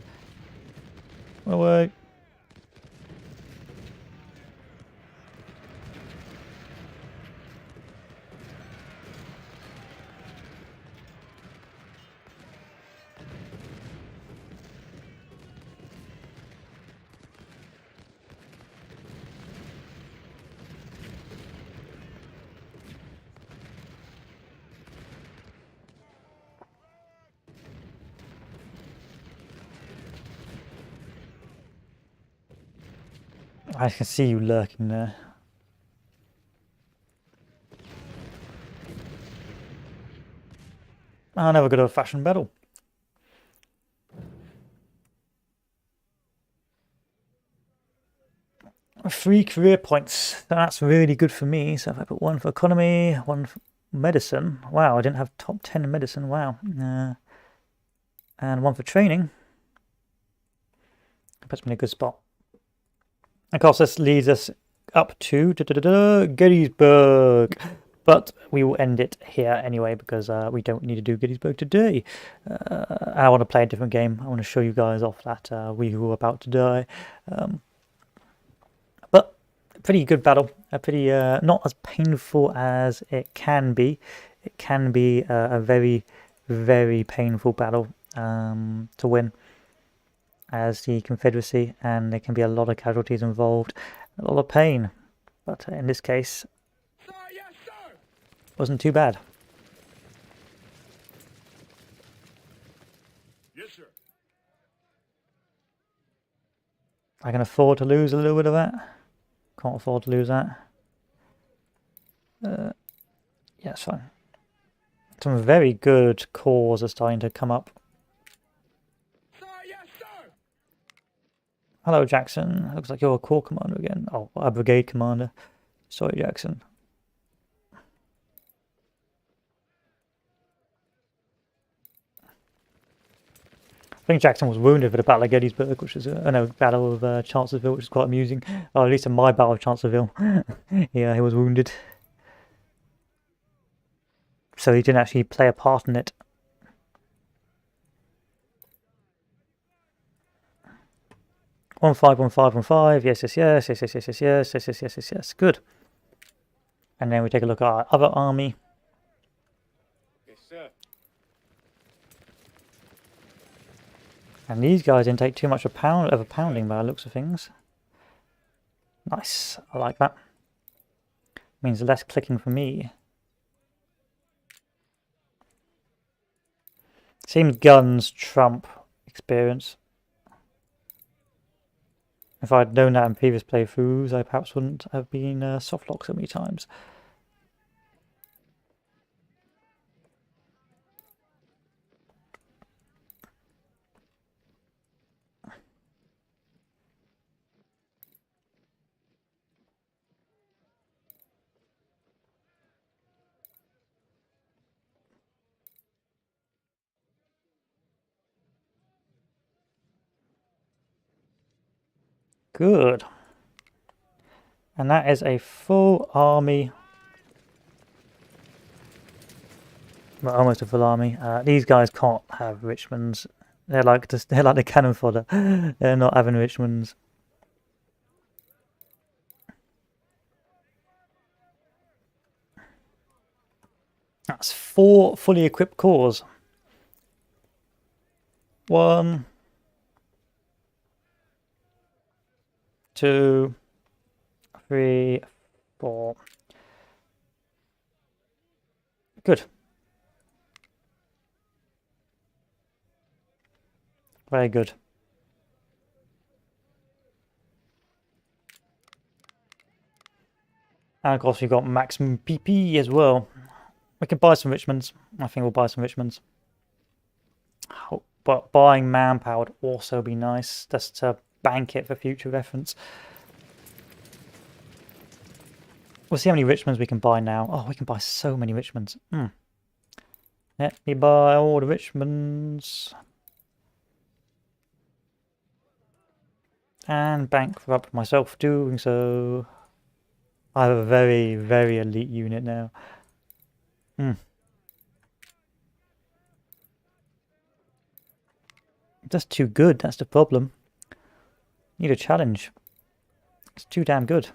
Away. I can see you lurking there. I never got a fashion battle. Three career points. That's really good for me. So if I put one for economy, one for medicine. Wow, I didn't have top 10 in medicine. Wow. And one for training. That puts me in a good spot. Of course, this leads us up to Gettysburg. But we will end it here anyway because we don't need to do Gettysburg today. I want to play a different game. I want to show you guys off that we were about to die. But a pretty good battle. A pretty not as painful as it can be. It can be a very, very painful battle to win as the Confederacy, and there can be a lot of casualties involved, a lot of pain. But in this case, Sir, yes, sir. wasn't too bad. Yes, sir. I can afford to lose a little bit of that. can't afford to lose that. Yeah, it's fine. Some very good cores are starting to come up. Sir, yes, sir. Hello, Jackson. Looks like you're a corps commander again. Oh, a brigade commander. Sorry, Jackson. I think Jackson was wounded for the Battle of Gettysburg, which is no, Battle of Chancellorsville, which is quite amusing. Or at least in my Battle of Chancellorsville, yeah, he was wounded, so he didn't actually play a part in it. One five, 1 5, 1 5. Yes, yes, yes, yes, yes, yes, yes, yes, yes, yes, yes, yes, yes. Good. And then we take a look at our other army. Yes, sir. And these guys didn't take too much of a pounding by the looks of things. Nice, I like that. Means less clicking for me. Seems guns trump experience. If I'd known that in previous playthroughs, I perhaps wouldn't have been softlocked so many times. Good. And that is a full army. Well, almost a full army. These guys can't have Richmonds. They're like the cannon fodder. They're not having Richmonds. That's 4 fully equipped cores. 1, 2, 3, 4. Good. Very good. And of course we've got maximum PP as well. We can buy some Richmonds. I think we'll buy some Richmonds. But buying manpower would also be nice, just to bank it for future reference. We'll see how many Richmonds we can buy now. Oh, we can buy so many Richmonds. Let me buy all the Richmonds. And bankrupt myself doing so. I have a very, very elite unit now. That's too good, that's the problem. Need a challenge. It's too damn good.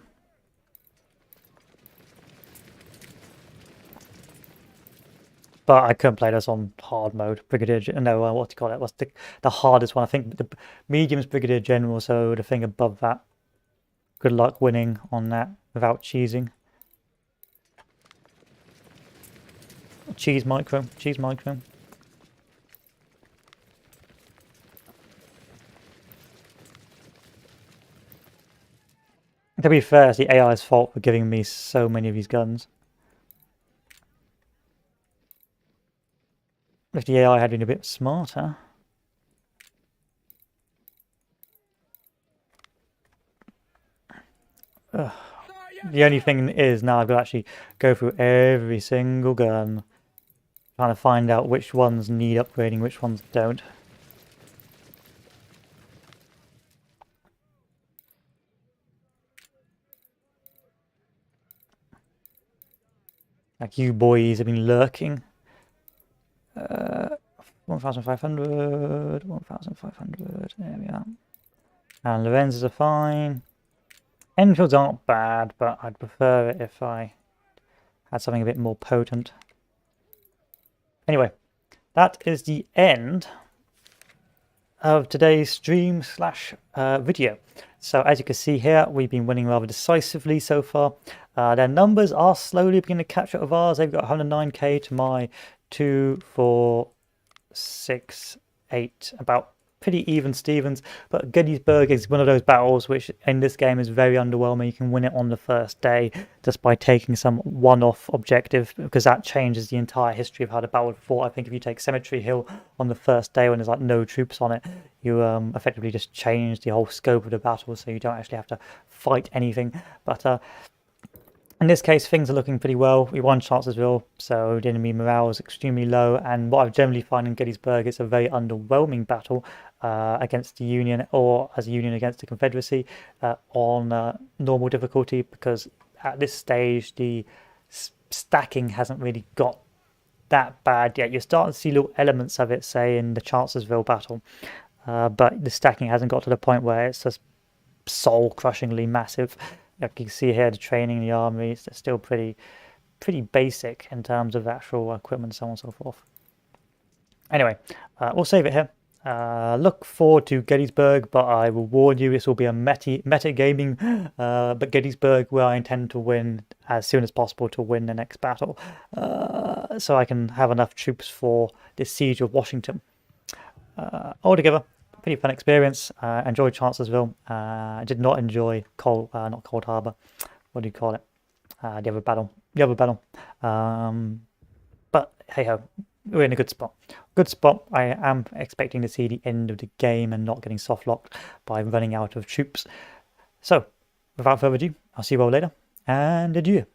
But I couldn't play this on hard mode. Brigadier, no, what do you call it? What's the hardest one? I think the medium's Brigadier General, so the thing above that. Good luck winning on that without cheesing. Cheese micro, cheese micro. To be fair, it's the AI's fault for giving me so many of these guns. If the AI had been a bit smarter. Ugh. The only thing is now I've got to actually go through every single gun, trying to find out which ones need upgrading, which ones don't. Like you boys have been lurking. 1,500, 1,500, there we are. And Lorenzas are fine. Enfields aren't bad, but I'd prefer it if I had something a bit more potent. Anyway, that is the end of today's stream slash video. So as you can see here, we've been winning rather decisively so far. Their numbers are slowly beginning to catch up with ours. They've got 109k to my 2, 4, 6, 8, about pretty even Stevens, but Gettysburg is one of those battles which in this game is very underwhelming. You can win it on the first day just by taking some one-off objective, because that changes the entire history of how the battle was fought. I think if you take Cemetery Hill on the first day when there's like no troops on it, you effectively just change the whole scope of the battle, so you don't actually have to fight anything. But in this case, things are looking pretty well. We won Chancellorsville, so the enemy morale is extremely low. And what I've generally found in Gettysburg, it's a very underwhelming battle against the Union, or as a Union against the Confederacy, on normal difficulty, because at this stage the stacking hasn't really got that bad yet. You're starting to see little elements of it, say in the Chancellorsville battle, but the stacking hasn't got to the point where it's just soul-crushingly massive. Like you can see here, the training in the army is still pretty basic in terms of actual equipment, so on and so forth. Anyway, we'll save it here. Look forward to Gettysburg, but I will warn you, this will be a meta gaming, but Gettysburg, where I intend to win as soon as possible to win the next battle, so I can have enough troops for the siege of Washington. Altogether, pretty fun experience. Enjoyed Chancellorsville. I did not enjoy not Cold Harbor. What do you call it? The other battle. But hey ho, we're in a good spot. I am expecting to see the end of the game and not getting soft locked by running out of troops. So, without further ado, I'll see you all later, and adieu.